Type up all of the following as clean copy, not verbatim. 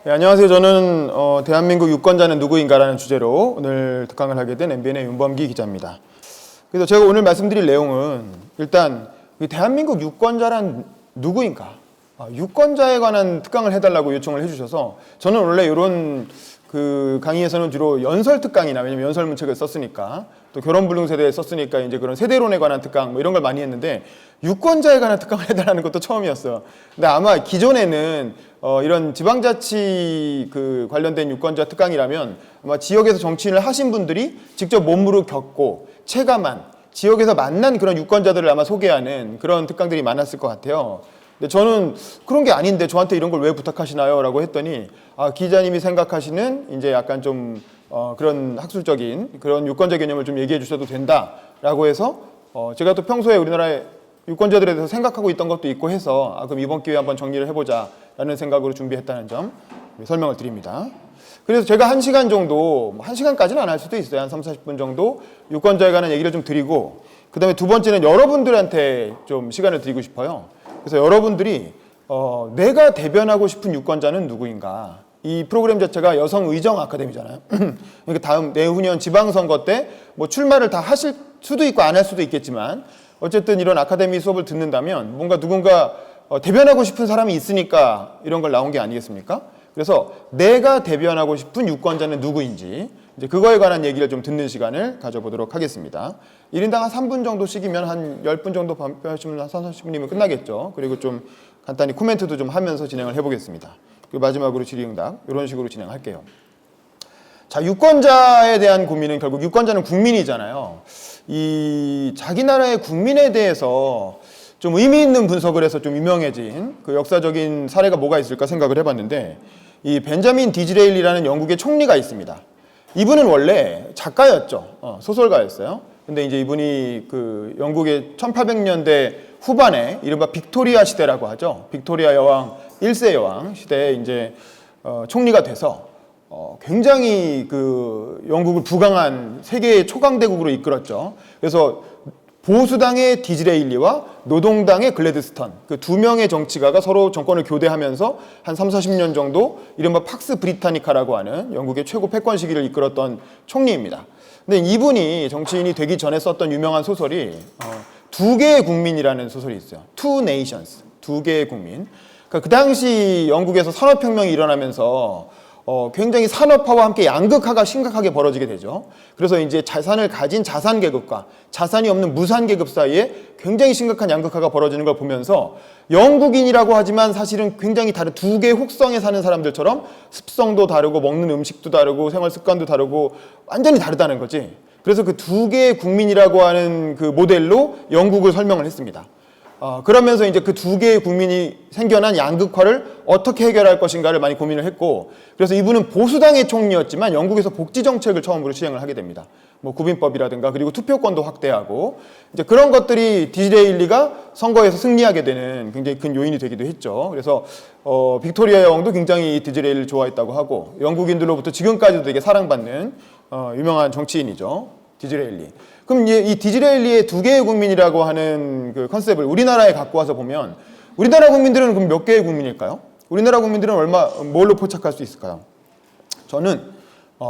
네, 안녕하세요. 저는 대한민국 유권자는 누구인가라는 주제로 오늘 특강을 하게 된 MBN의 윤범기 기자입니다. 그래서 제가 오늘 말씀드릴 내용은 일단 대한민국 유권자란 누구인가? 유권자에 관한 특강을 해달라고 요청을 해주셔서 저는 원래 이런 강의에서는 주로 연설 특강이나 왜냐면 연설 문책을 썼으니까 또 결혼불능세대에 썼으니까 이제 그런 세대론에 관한 특강 뭐 이런 걸 많이 했는데 유권자에 관한 특강을 해달라는 것도 처음이었어요. 근데 아마 기존에는 이런 지방자치 관련된 유권자 특강이라면 아마 지역에서 정치인을 하신 분들이 직접 몸으로 겪고 체감한 지역에서 만난 그런 유권자들을 아마 소개하는 그런 특강들이 많았을 것 같아요. 근데 저는 그런 게 아닌데 저한테 이런 걸 왜 부탁하시나요? 라고 했더니 기자님이 생각하시는 이제 약간 좀 그런 학술적인 그런 유권자 개념을 좀 얘기해 주셔도 된다라고 해서 제가 또 평소에 우리나라의 유권자들에 대해서 생각하고 있던 것도 있고 해서 그럼 이번 기회에 한번 정리를 해보자라는 생각으로 준비했다는 점 설명을 드립니다. 그래서 제가 1시간 정도, 1시간까지는 안 할 수도 있어요. 한 3, 40분 정도 유권자에 관한 얘기를 좀 드리고 그 다음에 두 번째는 여러분들한테 좀 시간을 드리고 싶어요. 그래서 여러분들이 내가 대변하고 싶은 유권자는 누구인가? 이 프로그램 자체가 여성의정 아카데미잖아요. 그러니까 내후년 지방선거 때 뭐 출마를 다 하실 수도 있고 안 할 수도 있겠지만 어쨌든 이런 아카데미 수업을 듣는다면 뭔가 누군가 대변하고 싶은 사람이 있으니까 이런 걸 나온 게 아니겠습니까? 그래서 내가 대변하고 싶은 유권자는 누구인지 이제 그거에 관한 얘기를 좀 듣는 시간을 가져보도록 하겠습니다. 1인당 한 3분 정도씩이면 한 10분 정도 발표하시면 한 30분이면 끝나겠죠. 그리고 좀 간단히 코멘트도 좀 하면서 진행을 해보겠습니다. 그리고 마지막으로 질의응답 이런 식으로 진행할게요. 자, 유권자에 대한 고민은 결국 유권자는 국민이잖아요. 이 자기 나라의 국민에 대해서 좀 의미 있는 분석을 해서 좀 유명해진 그 역사적인 사례가 뭐가 있을까 생각을 해봤는데 이 벤자민 디즈레일리라는 영국의 총리가 있습니다. 이분은 원래 작가였죠. 소설가였어요. 근데 이제 이분이 영국의 1800년대 후반에 이른바 빅토리아 시대라고 하죠. 빅토리아 여왕 1세 여왕 시대에 이제 총리가 돼서 굉장히 영국을 부강한 세계의 초강대국으로 이끌었죠. 그래서 보수당의 디즈레일리와 노동당의 글래드스턴 그 두 명의 정치가가 서로 정권을 교대하면서 한 30-40년 정도 이른바 팍스 브리타니카라고 하는 영국의 최고 패권 시기를 이끌었던 총리입니다. 근데 이분이 정치인이 되기 전에 썼던 유명한 소설이 두 개의 국민이라는 소설이 있어요. Two Nations, 두 개의 국민. 그러니까 그 당시 영국에서 산업혁명이 일어나면서 굉장히 산업화와 함께 양극화가 심각하게 벌어지게 되죠. 그래서 이제 자산을 가진 자산 계급과 자산이 없는 무산 계급 사이에 굉장히 심각한 양극화가 벌어지는 걸 보면서 영국인이라고 하지만 사실은 굉장히 다른 두 개의 혹성에 사는 사람들처럼 습성도 다르고 먹는 음식도 다르고 생활 습관도 다르고 완전히 다르다는 거지. 그래서 그 두 개의 국민이라고 하는 그 모델로 영국을 설명을 했습니다. 그러면서 이제 그 두 개의 국민이 생겨난 양극화를 어떻게 해결할 것인가를 많이 고민을 했고, 그래서 이분은 보수당의 총리였지만 영국에서 복지 정책을 처음으로 시행을 하게 됩니다. 뭐 구빈법이라든가 그리고 투표권도 확대하고 이제 그런 것들이 디즈레일리가 선거에서 승리하게 되는 굉장히 큰 요인이 되기도 했죠. 그래서 빅토리아 여왕도 굉장히 디즈레일리를 좋아했다고 하고 영국인들로부터 지금까지도 되게 사랑받는 유명한 정치인이죠. 디즈레일리. 그럼 이 디즈레일리의 두 개의 국민이라고 하는 그 컨셉을 우리나라에 갖고 와서 보면 우리나라 국민들은 그럼 몇 개의 국민일까요? 우리나라 국민들은 뭘로 포착할 수 있을까요? 저는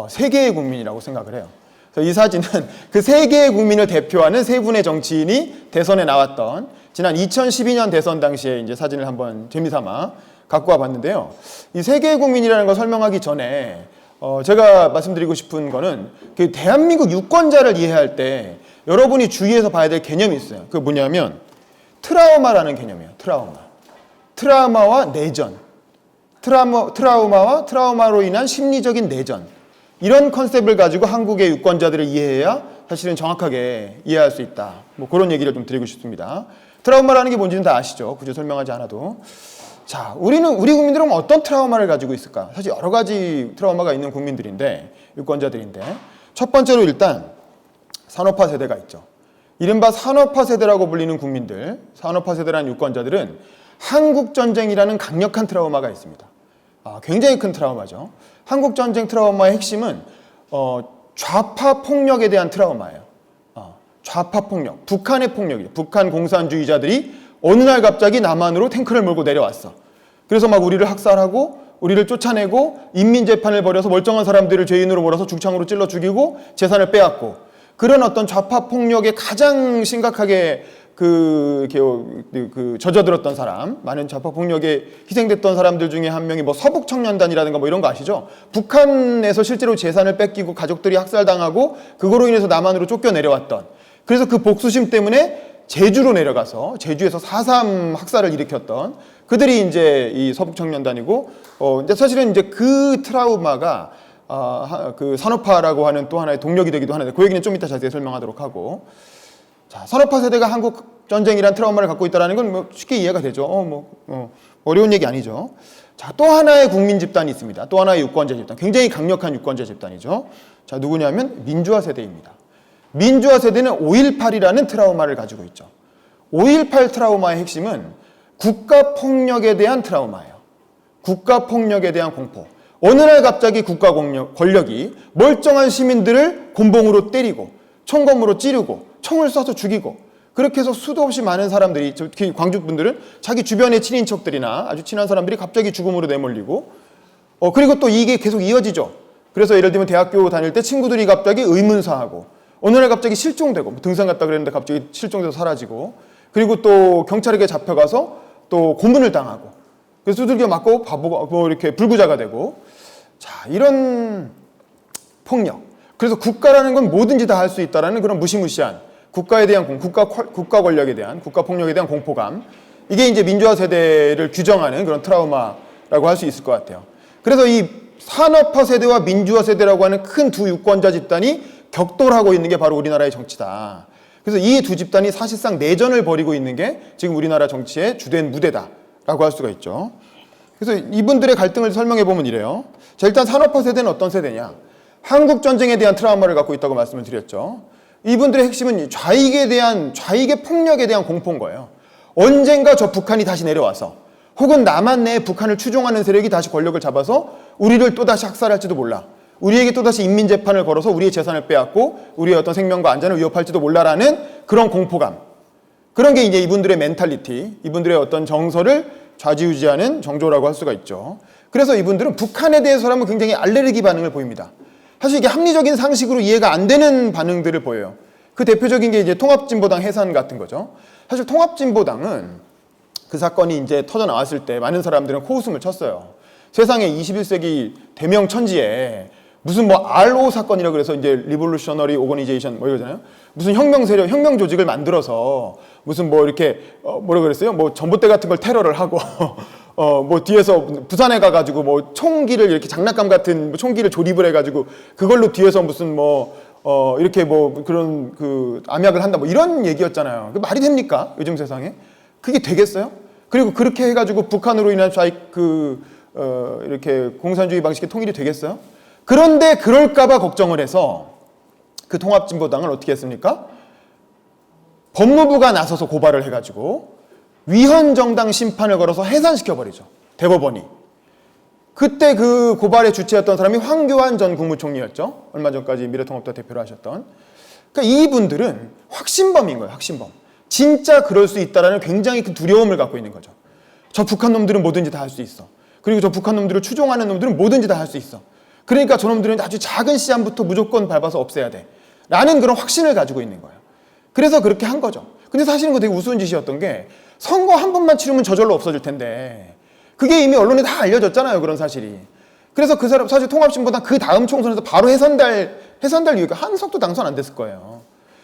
세 개의 국민이라고 생각을 해요. 그래서 이 사진은 그 세 개의 국민을 대표하는 세 분의 정치인이 대선에 나왔던 지난 2012년 대선 당시에 이제 사진을 한번 재미삼아 갖고 와봤는데요. 이 세 개의 국민이라는 걸 설명하기 전에 제가 말씀드리고 싶은 거는 그 대한민국 유권자를 이해할 때 여러분이 주의해서 봐야 될 개념이 있어요. 그게 뭐냐면 트라우마라는 개념이에요. 트라우마와 내전. 트라우마와 트라우마로 인한 심리적인 내전. 이런 컨셉을 가지고 한국의 유권자들을 이해해야 사실은 정확하게 이해할 수 있다. 뭐 그런 얘기를 좀 드리고 싶습니다. 트라우마라는 게 뭔지는 다 아시죠? 굳이 설명하지 않아도. 자, 우리 국민들은 어떤 트라우마를 가지고 있을까? 사실 여러 가지 트라우마가 있는 국민들인데, 유권자들인데, 첫 번째로 일단 산업화 세대가 있죠. 이른바 산업화 세대라고 불리는 국민들, 산업화 세대라는 유권자들은 한국전쟁이라는 강력한 트라우마가 있습니다. 굉장히 큰 트라우마죠. 한국전쟁 트라우마의 핵심은 좌파 폭력에 대한 트라우마예요. 좌파 폭력, 북한의 폭력이죠. 북한 공산주의자들이 어느 날 갑자기 남한으로 탱크를 몰고 내려왔어. 그래서 막 우리를 학살하고 우리를 쫓아내고 인민재판을 벌여서 멀쩡한 사람들을 죄인으로 몰아서 죽창으로 찔러 죽이고 재산을 빼앗고, 그런 어떤 좌파 폭력에 가장 심각하게 젖어들었던 사람, 많은 좌파 폭력에 희생됐던 사람들 중에 한 명이 뭐 서북청년단이라든가 뭐 이런 거 아시죠? 북한에서 실제로 재산을 뺏기고 가족들이 학살당하고 그거로 인해서 남한으로 쫓겨 내려왔던, 그래서 그 복수심 때문에 제주로 내려가서 제주에서 4.3 학살을 일으켰던 그들이 이제 이 서북청년단이고, 이제 사실은 이제 그 트라우마가 그 산업화라고 하는 또 하나의 동력이 되기도 하는데, 그 얘기는 좀 이따 자세히 설명하도록 하고. 자, 산업화 세대가 한국 전쟁이란 트라우마를 갖고 있다는 건 뭐 쉽게 이해가 되죠. 어려운 얘기 아니죠. 자, 또 하나의 국민 집단이 있습니다. 또 하나의 유권자 집단, 굉장히 강력한 유권자 집단이죠. 자, 누구냐면 민주화 세대입니다. 민주화 세대는 5.18이라는 트라우마를 가지고 있죠. 5.18 트라우마의 핵심은 국가 폭력에 대한 트라우마예요. 국가 폭력에 대한 공포. 어느 날 갑자기 국가 권력이 멀쩡한 시민들을 곤봉으로 때리고 총검으로 찌르고 총을 쏴서 죽이고, 그렇게 해서 수도 없이 많은 사람들이, 특히 광주 분들은 자기 주변의 친인척들이나 아주 친한 사람들이 갑자기 죽음으로 내몰리고, 그리고 또 이게 계속 이어지죠. 그래서 예를 들면 대학교 다닐 때 친구들이 갑자기 의문사하고, 어느 날 갑자기 실종되고, 등산 갔다 그랬는데 갑자기 실종돼서 사라지고, 그리고 또 경찰에게 잡혀가서 또 고문을 당하고, 그래서 두들겨 맞고 바보가 이렇게 불구자가 되고. 자, 이런 폭력. 그래서 국가라는 건 뭐든지 다 할 수 있다라는 그런 무시무시한 국가에 대한 국가 권력에 대한, 국가 폭력에 대한 공포감. 이게 이제 민주화 세대를 규정하는 그런 트라우마라고 할 수 있을 것 같아요. 그래서 이 산업화 세대와 민주화 세대라고 하는 큰 두 유권자 집단이 격돌하고 있는 게 바로 우리나라의 정치다. 그래서 이 두 집단이 사실상 내전을 벌이고 있는 게 지금 우리나라 정치의 주된 무대다라고 할 수가 있죠. 그래서 이분들의 갈등을 설명해 보면 이래요. 자, 일단 산업화 세대는 어떤 세대냐? 한국 전쟁에 대한 트라우마를 갖고 있다고 말씀을 드렸죠. 이분들의 핵심은 좌익의 폭력에 대한 공포인 거예요. 언젠가 저 북한이 다시 내려와서, 혹은 남한 내에 북한을 추종하는 세력이 다시 권력을 잡아서 우리를 또다시 학살할지도 몰라. 우리에게 또다시 인민재판을 걸어서 우리의 재산을 빼앗고 우리의 어떤 생명과 안전을 위협할지도 몰라라는 그런 공포감. 그런 게 이제 이분들의 멘탈리티, 이분들의 어떤 정서를 좌지우지하는 정조라고 할 수가 있죠. 그래서 이분들은 북한에 대해서라면 굉장히 알레르기 반응을 보입니다. 사실 이게 합리적인 상식으로 이해가 안 되는 반응들을 보여요. 그 대표적인 게 이제 통합진보당 해산 같은 거죠. 사실 통합진보당은 그 사건이 이제 터져 나왔을 때 많은 사람들은 코웃음을 쳤어요. 세상에 21세기 대명천지에 무슨 뭐 RO 사건이라고 그래서 이제 리볼루셔너리 오거니제이션 뭐 이러잖아요. 무슨 혁명 세력, 혁명 조직을 만들어서 무슨 뭐 이렇게 뭐라 그랬어요? 뭐 전봇대 같은 걸 테러를 하고 뭐 뒤에서 부산에 가가지고 뭐 총기를 이렇게 장난감 같은 총기를 조립을 해가지고 그걸로 뒤에서 무슨 뭐 이렇게 뭐 그런 그 암약을 한다 뭐 이런 얘기였잖아요. 그 말이 됩니까? 요즘 세상에 그게 되겠어요? 그리고 그렇게 해가지고 북한으로 인한 좌익 이렇게 공산주의 방식의 통일이 되겠어요? 그런데 그럴까봐 걱정을 해서 그 통합진보당을 어떻게 했습니까? 법무부가 나서서 고발을 해가지고 위헌정당 심판을 걸어서 해산시켜버리죠. 대법원이. 그때 그 고발의 주체였던 사람이 황교안 전 국무총리였죠. 얼마 전까지 미래통합당 대표를 하셨던. 그러니까 이분들은 확신범인 거예요. 확신범. 진짜 그럴 수 있다라는 굉장히 큰 두려움을 갖고 있는 거죠. 저 북한 놈들은 뭐든지 다 할 수 있어. 그리고 저 북한 놈들을 추종하는 놈들은 뭐든지 다 할 수 있어. 그러니까 저놈들은 아주 작은 씨앗부터 무조건 밟아서 없애야 돼. 라는 그런 확신을 가지고 있는 거예요. 그래서 그렇게 한 거죠. 근데 사실은 그거 되게 우스운 짓이었던 게 선거 한 번만 치르면 저절로 없어질 텐데 그게 이미 언론에 다 알려졌잖아요. 그런 사실이. 그래서 그 사람 사실 통합진보당 그 다음 총선에서 바로 해산될 이유가 한석도 당선 안 됐을 거예요.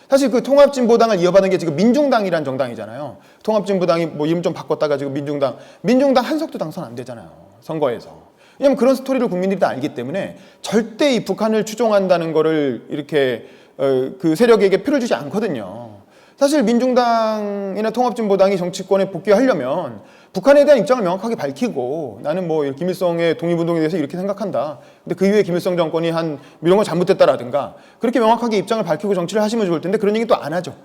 사실 그 통합진보당을 이어받은 게 지금 민중당이란 정당이잖아요. 통합진보당이 뭐 이름 좀 바꿨다가 지금 민중당 한석도 당선 안 되잖아요. 선거에서. 왜냐면 그런 스토리를 국민들이 다 알기 때문에 절대 이 북한을 추종한다는 거를 이렇게 그 세력에게 표를 주지 않거든요. 사실 민중당이나 통합진보당이 정치권에 복귀하려면 북한에 대한 입장을 명확하게 밝히고 나는 뭐 김일성의 독립운동에 대해서 이렇게 생각한다. 근데 그 이후에 김일성 정권이 한 이런 건 잘못됐다라든가 그렇게 명확하게 입장을 밝히고 정치를 하시면 좋을 텐데 그런 얘기 또 안 하죠.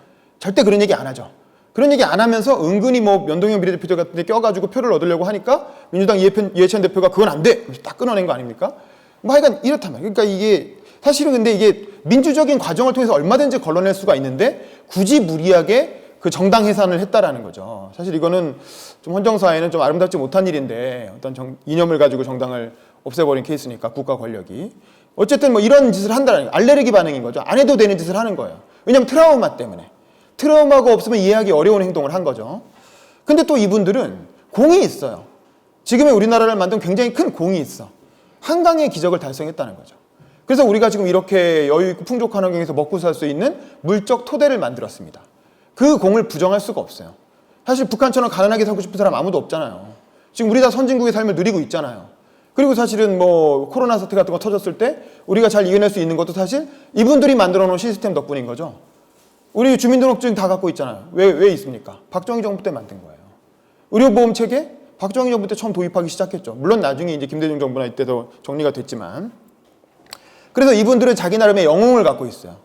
절대 그런 얘기 안 하죠. 그런 얘기 안 하면서 은근히 뭐 연동형 비례대표 같은 데 껴가지고 표를 얻으려고 하니까 민주당 이해찬 대표가 그건 안 돼! 딱 끊어낸 거 아닙니까? 뭐 하여간 이렇다면. 그러니까 이게 사실은 근데 이게 민주적인 과정을 통해서 얼마든지 걸러낼 수가 있는데 굳이 무리하게 그 정당 해산을 했다라는 거죠. 사실 이거는 좀 헌정사회는 좀 아름답지 못한 일인데 어떤 이념을 가지고 정당을 없애버린 케이스니까 국가 권력이 어쨌든 뭐 이런 짓을 한다는 거, 알레르기 반응인 거죠. 안 해도 되는 짓을 하는 거예요. 왜냐하면 트라우마 때문에. 트라우마가 없으면 이해하기 어려운 행동을 한 거죠. 근데 또 이분들은 공이 있어요. 지금의 우리나라를 만든 굉장히 큰 공이 있어. 한강의 기적을 달성했다는 거죠. 그래서 우리가 지금 이렇게 여유 있고 풍족한 환경에서 먹고 살 수 있는 물적 토대를 만들었습니다. 그 공을 부정할 수가 없어요. 사실 북한처럼 가난하게 살고 싶은 사람 아무도 없잖아요. 지금 우리 다 선진국의 삶을 누리고 있잖아요. 그리고 사실은 뭐 코로나 사태 같은 거 터졌을 때 우리가 잘 이겨낼 수 있는 것도 사실 이분들이 만들어 놓은 시스템 덕분인 거죠. 우리 주민등록증 다 갖고 있잖아요. 왜 있습니까? 박정희 정부 때 만든 거예요. 의료보험 체계? 박정희 정부 때 처음 도입하기 시작했죠. 물론 나중에 이제 김대중 정부나 이때도 정리가 됐지만. 그래서 이분들은 자기 나름의 영웅을 갖고 있어요.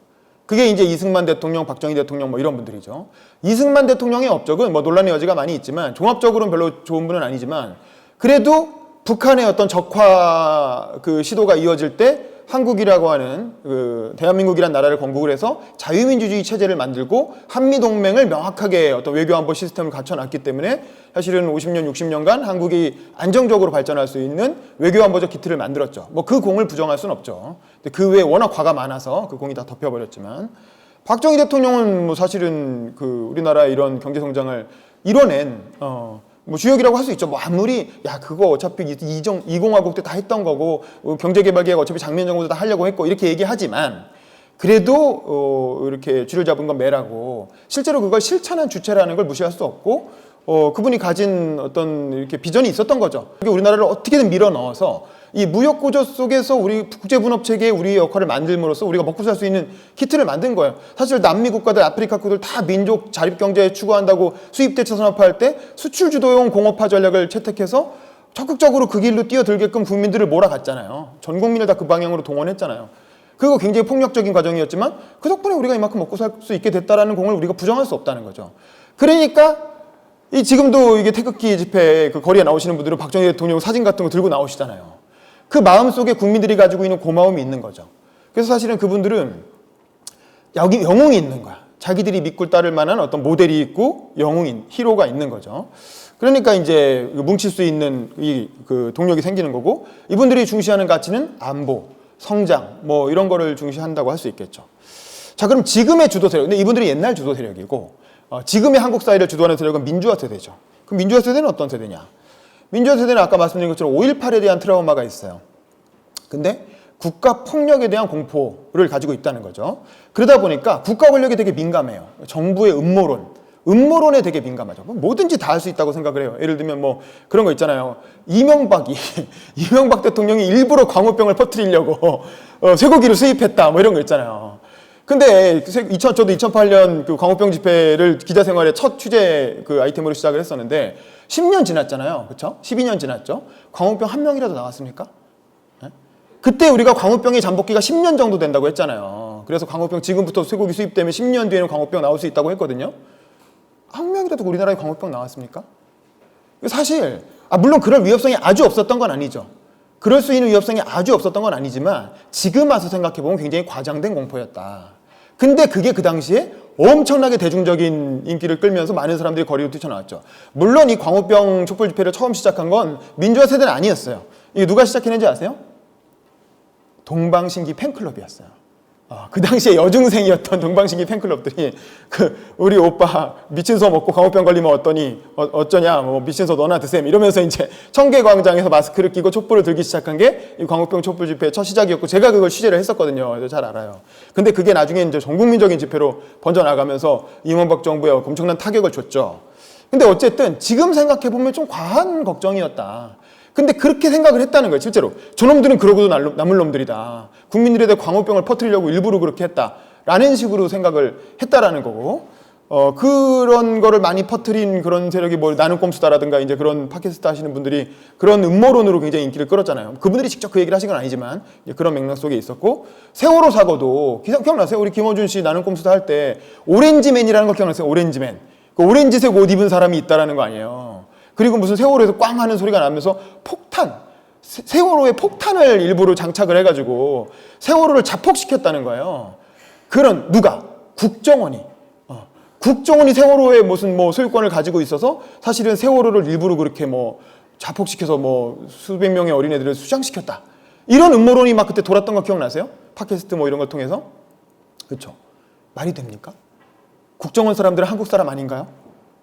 그게 이제 이승만 대통령, 박정희 대통령 뭐 이런 분들이죠. 이승만 대통령의 업적은 뭐 논란의 여지가 많이 있지만 종합적으로는 별로 좋은 분은 아니지만 그래도 북한의 어떤 적화 그 시도가 이어질 때 한국이라고 하는 그 대한민국이라는 나라를 건국을 해서 자유민주주의 체제를 만들고 한미동맹을 명확하게 어떤 외교안보 시스템을 갖춰놨기 때문에 사실은 50년, 60년간 한국이 안정적으로 발전할 수 있는 외교안보적 기틀을 만들었죠. 뭐 그 공을 부정할 수는 없죠. 근데 그 외에 워낙 과가 많아서 그 공이 다 덮여버렸지만 박정희 대통령은 뭐 사실은 그 우리나라의 이런 경제성장을 이뤄낸 뭐 주역이라고 할 수 있죠. 뭐 아무리 야 그거 어차피 이공화국 때 다 했던 거고 경제개발계획 어차피 장면 정부도 다 하려고 했고 이렇게 얘기하지만 그래도 이렇게 쥐를 잡은 건 매라고 실제로 그걸 실천한 주체라는 걸 무시할 수 없고 그분이 가진 어떤 이렇게 비전이 있었던 거죠. 우리나라를 어떻게든 밀어 넣어서 이 무역 구조 속에서 우리 국제분업 체계에 우리의 역할을 만들므로써 우리가 먹고 살 수 있는 키트를 만든 거예요. 사실 남미 국가들, 아프리카 국가들 다 민족 자립 경제 추구한다고 수입 대체 산업화할 때 수출 주도용 공업화 전략을 채택해서 적극적으로 그 길로 뛰어들게끔 국민들을 몰아갔잖아요. 전 국민을 다 그 방향으로 동원했잖아요. 그거 굉장히 폭력적인 과정이었지만 그 덕분에 우리가 이만큼 먹고 살 수 있게 됐다라는 공을 우리가 부정할 수 없다는 거죠. 그러니까 지금도 이게 태극기 집회에 그 거리에 나오시는 분들은 박정희 대통령 사진 같은 거 들고 나오시잖아요. 그 마음속에 국민들이 가지고 있는 고마움이 있는 거죠. 그래서 사실은 그분들은 여기 영웅이 있는 거야. 자기들이 믿고 따를 만한 어떤 모델이 있고 영웅인, 히로가 있는 거죠. 그러니까 이제 뭉칠 수 있는 그 동력이 생기는 거고 이분들이 중시하는 가치는 안보, 성장 뭐 이런 거를 중시한다고 할 수 있겠죠. 자, 그럼 지금의 주도 세력, 근데 이분들이 옛날 주도 세력이고 지금의 한국 사회를 주도하는 세력은 민주화 세대죠. 그럼 민주화 세대는 어떤 세대냐? 민주화 세대는 아까 말씀드린 것처럼 5.18에 대한 트라우마가 있어요. 근데 국가 폭력에 대한 공포를 가지고 있다는 거죠. 그러다 보니까 국가 권력에 되게 민감해요. 정부의 음모론에 되게 민감하죠. 뭐든지 다 할 수 있다고 생각을 해요. 예를 들면 뭐 그런 거 있잖아요. 이명박 대통령이 일부러 광우병을 퍼뜨리려고 쇠고기를 수입했다 뭐 이런 거 있잖아요. 근데 저도 2008년 그 광우병 집회를 기자 생활의 첫 취재 그 아이템으로 시작을 했었는데 10년 지났잖아요. 그렇죠? 12년 지났죠. 광우병 한 명이라도 나왔습니까? 네? 그때 우리가 광우병의 잠복기가 10년 정도 된다고 했잖아요. 그래서 광우병 지금부터 쇠고기 수입되면 10년 뒤에는 광우병 나올 수 있다고 했거든요. 한 명이라도 우리나라에 광우병 나왔습니까? 사실 물론 그럴 위협성이 아주 없었던 건 아니죠. 그럴 수 있는 위협성이 아주 없었던 건 아니지만 지금 와서 생각해보면 굉장히 과장된 공포였다. 근데 그게 그 당시에 엄청나게 대중적인 인기를 끌면서 많은 사람들이 거리로 뛰쳐나왔죠. 물론 이 광우병 촛불 집회를 처음 시작한 건 민주화 세대는 아니었어요. 이게 누가 시작했는지 아세요? 동방신기 팬클럽이었어요. 그 당시에 여중생이었던 동방신기 팬클럽들이 우리 오빠 미친 소 먹고 광우병 걸리면 어쩌냐 뭐 미친 소 너나 드셈 이러면서 이제 청계광장에서 마스크를 끼고 촛불을 들기 시작한 게 이 광우병 촛불 집회의 첫 시작이었고 제가 그걸 취재를 했었거든요. 그래서 잘 알아요. 근데 그게 나중에 이제 전국민적인 집회로 번져나가면서 이명박 정부에 엄청난 타격을 줬죠. 근데 어쨌든 지금 생각해보면 좀 과한 걱정이었다. 근데 그렇게 생각을 했다는 거예요. 실제로 저놈들은 그러고도 남을 놈들이다. 국민들에 대해 광우병을 퍼뜨리려고 일부러 그렇게 했다라는 식으로 생각을 했다라는 거고 그런 거를 많이 퍼뜨린 그런 세력이 뭐 나는 꼼수다라든가 이제 그런 팟캐스트 하시는 분들이 그런 음모론으로 굉장히 인기를 끌었잖아요. 그분들이 직접 그 얘기를 하신 건 아니지만 그런 맥락 속에 있었고 세월호 사고도 기억나세요? 우리 김어준 씨 나는 꼼수다 할 때 오렌지맨이라는 거 기억나세요? 오렌지맨. 그 오렌지색 옷 입은 사람이 있다라는 거 아니에요. 그리고 무슨 세월호에서 꽝 하는 소리가 나면서 세월호에 폭탄을 일부러 장착을 해가지고 세월호를 자폭시켰다는 거예요. 누가? 국정원이 국정원이 세월호의 무슨 뭐 소유권을 가지고 있어서 사실은 세월호를 일부러 그렇게 뭐 자폭시켜서 뭐 수백 명의 어린애들을 수장시켰다. 이런 음모론이 막 그때 돌았던 거 기억나세요? 팟캐스트 뭐 이런 걸 통해서. 그렇죠. 말이 됩니까? 국정원 사람들은 한국 사람 아닌가요?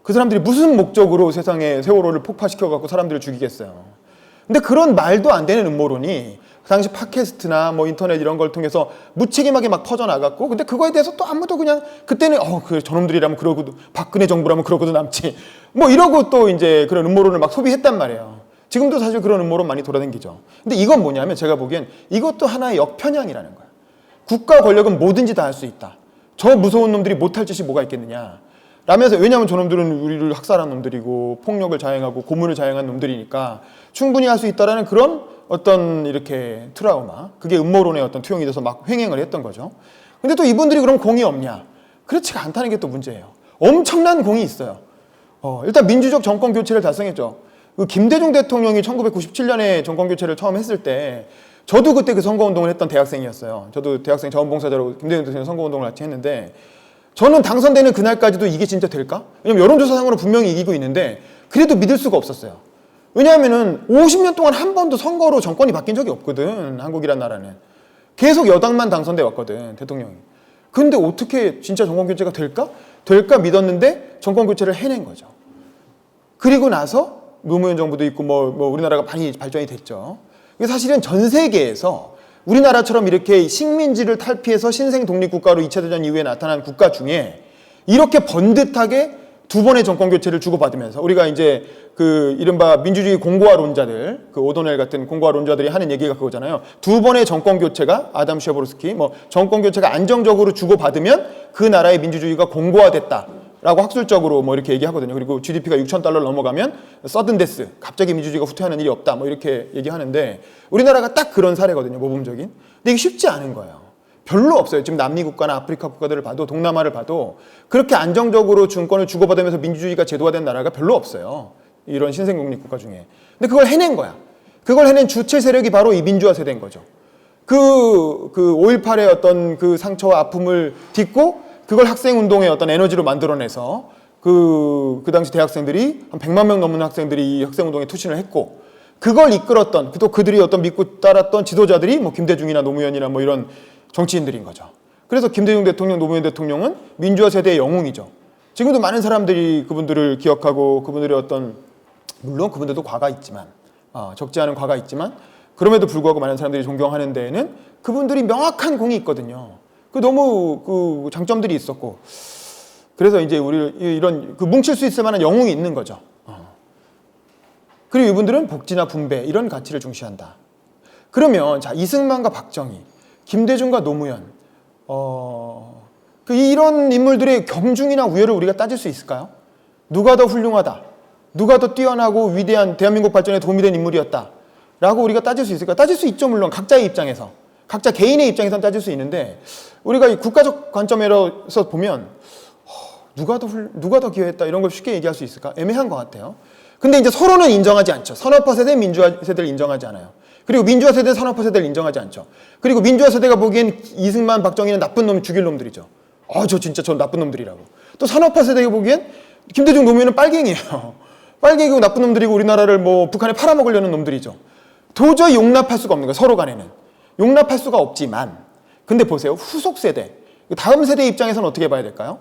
그 사람들이 무슨 목적으로 세상에 세월호를 폭파시켜갖고 사람들을 죽이겠어요. 근데 그런 말도 안 되는 음모론이 그 당시 팟캐스트나 뭐 인터넷 이런 걸 통해서 무책임하게 막 퍼져나갔고, 근데 그거에 대해서 또 아무도 그냥 그때는 그 저놈들이라면 그러고도, 박근혜 정부라면 그러고도 남지 뭐 이러고 또 이제 그런 음모론을 막 소비했단 말이에요. 지금도 사실 그런 음모론 많이 돌아다니죠. 근데 이건 뭐냐면 제가 보기엔 이것도 하나의 역편향이라는 거예요. 국가 권력은 뭐든지 다 할 수 있다. 저 무서운 놈들이 못할 짓이 뭐가 있겠느냐 라면서, 왜냐하면 저놈들은 우리를 학살한 놈들이고 폭력을 자행하고 고문을 자행한 놈들이니까 충분히 할 수 있다라는 그런 어떤 이렇게 트라우마, 그게 음모론의 어떤 투영이 돼서 막 횡행을 했던 거죠. 근데 또 이분들이 그럼 공이 없냐? 그렇지가 않다는 게 또 문제예요. 엄청난 공이 있어요. 일단 민주적 정권 교체를 달성했죠. 그 김대중 대통령이 1997년에 정권 교체를 처음 했을 때, 저도 그때 그 선거운동을 했던 대학생이었어요. 저도 대학생 자원봉사자로 김대중 대통령 선거운동을 같이 했는데, 저는 당선되는 그날까지도 이게 진짜 될까? 왜냐면 여론조사상으로 분명히 이기고 있는데 그래도 믿을 수가 없었어요. 왜냐하면은 50년 동안 한 번도 선거로 정권이 바뀐 적이 없거든. 한국이란 나라는 계속 여당만 당선돼 왔거든, 대통령이. 근데 어떻게 진짜 정권 교체가 될까? 될까 믿었는데 정권 교체를 해낸 거죠. 그리고 나서 노무현 정부도 있고 뭐 우리나라가 많이 발전이 됐죠. 사실은 전 세계에서 우리나라처럼 이렇게 식민지를 탈피해서 신생 독립국가로 2차 대전 이후에 나타난 국가 중에 이렇게 번듯하게 두 번의 정권 교체를 주고받으면서, 우리가 이제 그 이른바 민주주의 공고화론자들, 그 오도넬 같은 공고화론자들이 하는 얘기가 그거잖아요. 두 번의 정권 교체가, 아담 쉐보르스키, 뭐 정권 교체가 안정적으로 주고받으면 그 나라의 민주주의가 공고화됐다 라고 학술적으로 뭐 이렇게 얘기하거든요. 그리고 GDP가 6,000달러를 넘어가면 서든데스, 갑자기 민주주의가 후퇴하는 일이 없다 뭐 이렇게 얘기하는데, 우리나라가 딱 그런 사례거든요, 모범적인. 근데 이게 쉽지 않은 거예요. 별로 없어요. 지금 남미 국가나 아프리카 국가들을 봐도, 동남아를 봐도 그렇게 안정적으로 정권을 주고받으면서 민주주의가 제도화된 나라가 별로 없어요, 이런 신생 독립 국가 중에. 근데 그걸 해낸 거야. 그걸 해낸 주체 세력이 바로 이 민주화 세대인 거죠. 그 5.18의 어떤 그 상처와 아픔을 딛고 그걸 학생운동의 어떤 에너지로 만들어내서 그 당시 대학생들이 한 100만 명 넘는 학생들이 이 학생운동에 투신을 했고, 그걸 이끌었던, 또 그들이 어떤 믿고 따랐던 지도자들이 뭐 김대중이나 노무현이나 뭐 이런 정치인들인 거죠. 그래서 김대중 대통령, 노무현 대통령은 민주화 세대의 영웅이죠. 지금도 많은 사람들이 그분들을 기억하고, 그분들의 어떤, 물론 그분들도 과가 있지만, 적지 않은 과가 있지만, 그럼에도 불구하고 많은 사람들이 존경하는 데에는 그분들이 명확한 공이 있거든요. 너무 그 장점들이 있었고, 그래서 이제 우리 이런 그 뭉칠 수 있을 만한 영웅이 있는 거죠. 그리고 이분들은 복지나 분배 이런 가치를 중시한다. 그러면 자, 이승만과 박정희, 김대중과 노무현, 이런 인물들의 경중이나 우열을 우리가 따질 수 있을까요? 누가 더 훌륭하다, 누가 더 뛰어나고 위대한 대한민국 발전에 도움이 된 인물이었다 라고 우리가 따질 수 있을까요? 따질 수 있죠. 물론 각자의 입장에서, 각자 개인의 입장에서는 따질 수 있는데, 우리가 이 국가적 관점에서 보면 누가 더 기여했다 이런 걸 쉽게 얘기할 수 있을까? 애매한 것 같아요. 근데 이제 서로는 인정하지 않죠. 산업화 세대, 민주화 세대를 인정하지 않아요. 그리고 민주화 세대, 산업화 세대를 인정하지 않죠. 그리고 민주화 세대가 보기엔 이승만, 박정희는 나쁜 놈, 죽일 놈들이죠. 저 나쁜 놈들이라고. 또 산업화 세대가 보기엔 김대중, 노무현은 빨갱이에요. 빨갱이고 나쁜 놈들이고 우리나라를 뭐 북한에 팔아먹으려는 놈들이죠. 도저히 용납할 수가 없는 거예요, 서로 간에는. 용납할 수가 없지만, 근데 보세요. 후속 세대, 다음 세대 입장에서는 어떻게 봐야 될까요?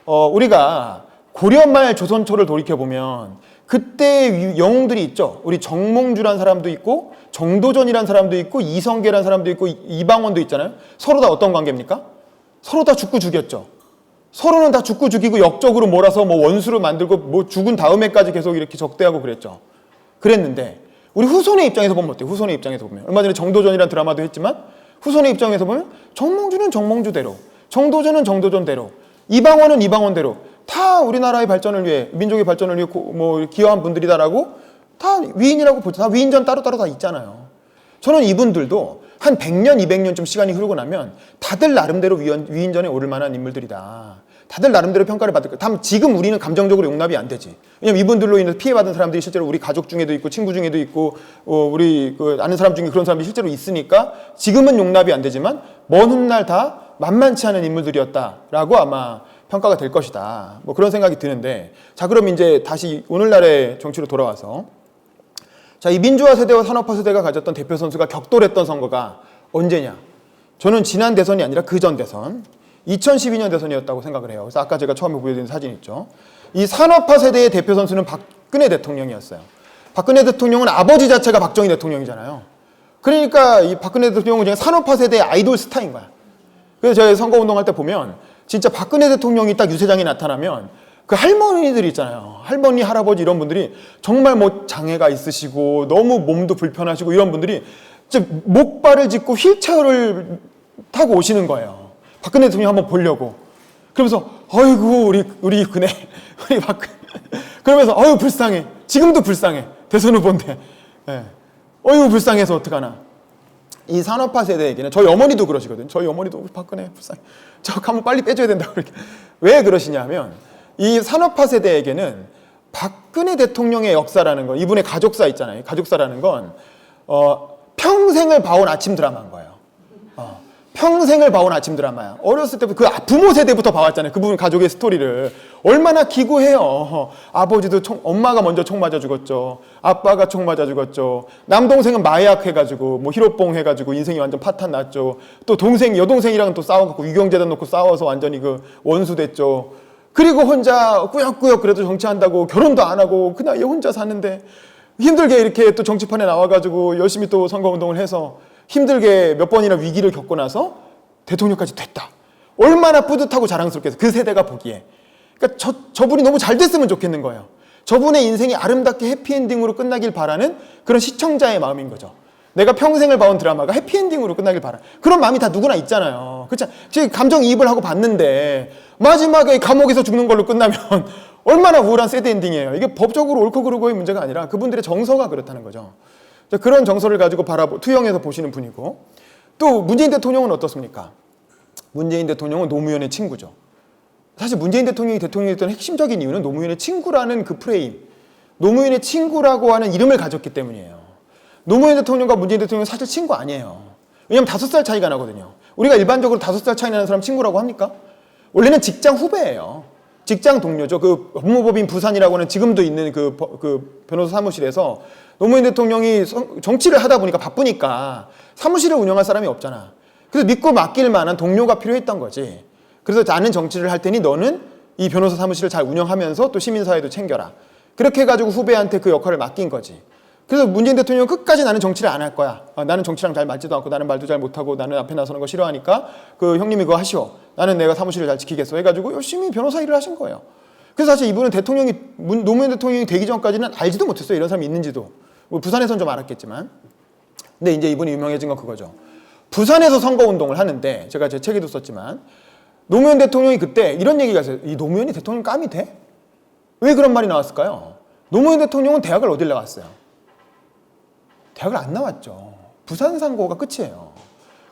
우리가 고려 말 조선 초를 돌이켜보면 그때 영웅들이 있죠. 우리 정몽주란 사람도 있고, 정도전이란 사람도 있고, 이성계란 사람도 있고, 이방원도 있잖아요. 서로 다 어떤 관계입니까? 서로 다 죽고 죽였죠. 서로는 다 죽고 죽이고 역적으로 몰아서 뭐 원수를 만들고 뭐 죽은 다음에까지 계속 이렇게 적대하고 그랬죠. 그랬는데 우리 후손의 입장에서 보면 어때요? 후손의 입장에서 보면, 얼마 전에 정도전이라는 드라마도 했지만 후손의 입장에서 보면 정몽주는 정몽주대로, 정도전은 정도전대로, 이방원은 이방원대로 다 우리나라의 발전을 위해, 민족의 발전을 위해 뭐 기여한 분들이다라고 다 위인이라고 보죠. 다 위인전 따로따로 다 있잖아요. 저는 이분들도 한 100년, 200년 좀 시간이 흐르고 나면 다들 나름대로 위인전에 오를 만한 인물들이다. 다들 나름대로 평가를 받을 거예요. 다만 지금 우리는 감정적으로 용납이 안 되지. 왜냐면 이분들로 인해서 피해받은 사람들이 실제로 우리 가족 중에도 있고, 친구 중에도 있고, 우리 아는 사람 중에 그런 사람이 실제로 있으니까 지금은 용납이 안 되지만 먼 훗날 다 만만치 않은 인물들이었다라고 아마 평가가 될 것이다. 뭐 그런 생각이 드는데, 자, 그럼 이제 다시 오늘날의 정치로 돌아와서, 자, 이 민주화 세대와 산업화 세대가 가졌던 대표 선수가 격돌했던 선거가 언제냐? 저는 지난 대선이 아니라 그 전 대선, 2012년 대선이었다고 생각을 해요. 그래서 아까 제가 처음에 보여드린 사진 있죠. 이 산업화 세대의 대표 선수는 박근혜 대통령이었어요. 박근혜 대통령은 아버지 자체가 박정희 대통령이잖아요. 그러니까 이 박근혜 대통령은 그냥 산업화 세대의 아이돌 스타인 거야. 그래서 저희 선거운동할 때 보면 진짜 박근혜 대통령이 딱 유세장에 나타나면 그 할머니들 있잖아요. 할머니, 할아버지 이런 분들이 정말 뭐 장애가 있으시고 너무 몸도 불편하시고 이런 분들이 진짜 목발을 짚고 휠체어를 타고 오시는 거예요. 박근혜 대통령 한번 보려고. 그러면서 어이구 우리 그네 우리 박근혜 그러면서 어유 불쌍해. 지금도 불쌍해. 대선 후보인데. 예. 어이구 불쌍해서 어떡하나. 이 산업화 세대에게는 저희 어머니도 그러시거든요. 저희 어머니도 박근혜 불쌍해. 저 가면 빨리 빼줘야 된다고 그렇게. 왜 그러시냐면 이 산업화 세대에게는 박근혜 대통령의 역사라는 거, 이분의 가족사 있잖아요. 가족사라는 건 평생을 봐온 아침 드라마인 거예요. 평생을 봐온 아침 드라마야. 어렸을 때부터 그 부모 세대부터 봐왔잖아요. 그 부분 가족의 스토리를. 얼마나 기구해요. 아버지도 엄마가 먼저 총 맞아 죽었죠. 아빠가 총 맞아 죽었죠. 남동생은 마약 해가지고 뭐 히로뽕 해가지고 인생이 완전 파탄 났죠. 또 여동생이랑 또 싸워갖고 유경재단 놓고 싸워서 완전히 그 원수 됐죠. 그리고 혼자 꾸역꾸역 그래도 정치한다고 결혼도 안 하고 그 나이에 혼자 사는데 힘들게 이렇게 또 정치판에 나와가지고 열심히 또 선거운동을 해서 힘들게 몇 번이나 위기를 겪고 나서 대통령까지 됐다. 얼마나 뿌듯하고 자랑스럽겠어요. 그 세대가 보기에. 그러니까 저분이 너무 잘 됐으면 좋겠는 거예요. 저분의 인생이 아름답게 해피엔딩으로 끝나길 바라는 그런 시청자의 마음인 거죠. 내가 평생을 봐온 드라마가 해피엔딩으로 끝나길 바라. 그런 마음이 다 누구나 있잖아요. 그렇죠? 지금 감정이입을 하고 봤는데 마지막에 감옥에서 죽는 걸로 끝나면 얼마나 우울한 새드 엔딩이에요. 이게 법적으로 옳고 그르고의 문제가 아니라 그분들의 정서가 그렇다는 거죠. 그런 정서를 가지고 투영해서 보시는 분이고, 또 문재인 대통령은 어떻습니까? 문재인 대통령은 노무현의 친구죠. 사실 문재인 대통령이 됐던 핵심적인 이유는 노무현의 친구라는 그 프레임, 노무현의 친구라고 하는 이름을 가졌기 때문이에요. 노무현 대통령과 문재인 대통령은 사실 친구 아니에요. 왜냐하면 5살 차이가 나거든요. 우리가 일반적으로 5살 차이 나는 사람 친구라고 합니까? 원래는 직장 후배예요. 직장 동료죠. 그 법무법인 부산이라고 하는 지금도 있는 그 변호사 사무실에서 노무현 대통령이 정치를 하다 보니까 바쁘니까 사무실을 운영할 사람이 없잖아. 그래서 믿고 맡길 만한 동료가 필요했던 거지. 그래서 나는 정치를 할 테니 너는 이 변호사 사무실을 잘 운영하면서 또 시민사회도 챙겨라. 그렇게 해가지고 후배한테 그 역할을 맡긴 거지. 그래서 문재인 대통령은 끝까지 나는 정치를 안 할 거야. 나는 정치랑 잘 맞지도 않고 나는 말도 잘 못하고 나는 앞에 나서는 거 싫어하니까 그 형님이 그거 하시오. 나는 내가 사무실을 잘 지키겠어. 해가지고 열심히 변호사 일을 하신 거예요. 그래서 사실 이분은 노무현 대통령이 되기 전까지는 알지도 못했어요. 이런 사람이 있는지도. 뭐 부산에서는 좀 알았겠지만. 근데 이제 이분이 유명해진 건 그거죠. 부산에서 선거운동을 하는데 제가 제 책에도 썼지만 노무현 대통령이 그때 이런 얘기가 있어요. 이 노무현이 대통령 감이 돼? 왜 그런 말이 나왔을까요? 노무현 대통령은 대학을 어딜 나갔어요? 대학을 안 나왔죠. 부산 상고가 끝이에요.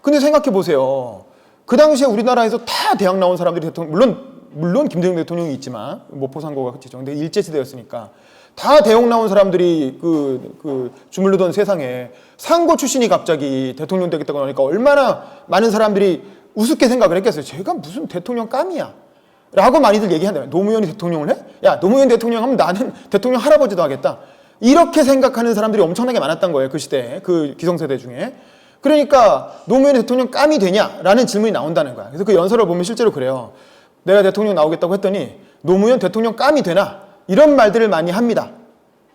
근데 생각해 보세요. 그 당시에 우리나라에서 다 대학 나온 사람들이 물론 김대중 대통령이 있지만 모포 상고가 끝이죠. 근데 일제시대였으니까 다 대학 나온 사람들이 주물르던 세상에 상고 출신이 갑자기 대통령 되겠다고 하니까 얼마나 많은 사람들이 우습게 생각을 했겠어요. 제가 무슨 대통령 감이야 라고 많이들 얘기한다면 노무현이 대통령을 해? 야, 노무현 대통령 하면 나는 대통령 할아버지도 하겠다. 이렇게 생각하는 사람들이 엄청나게 많았던 거예요. 그 시대에, 그 기성세대 중에. 그러니까 노무현이 대통령 감이 되냐라는 질문이 나온다는 거야. 그래서 그 연설을 보면 실제로 그래요. 내가 대통령 나오겠다고 했더니 노무현 대통령 감이 되나? 이런 말들을 많이 합니다.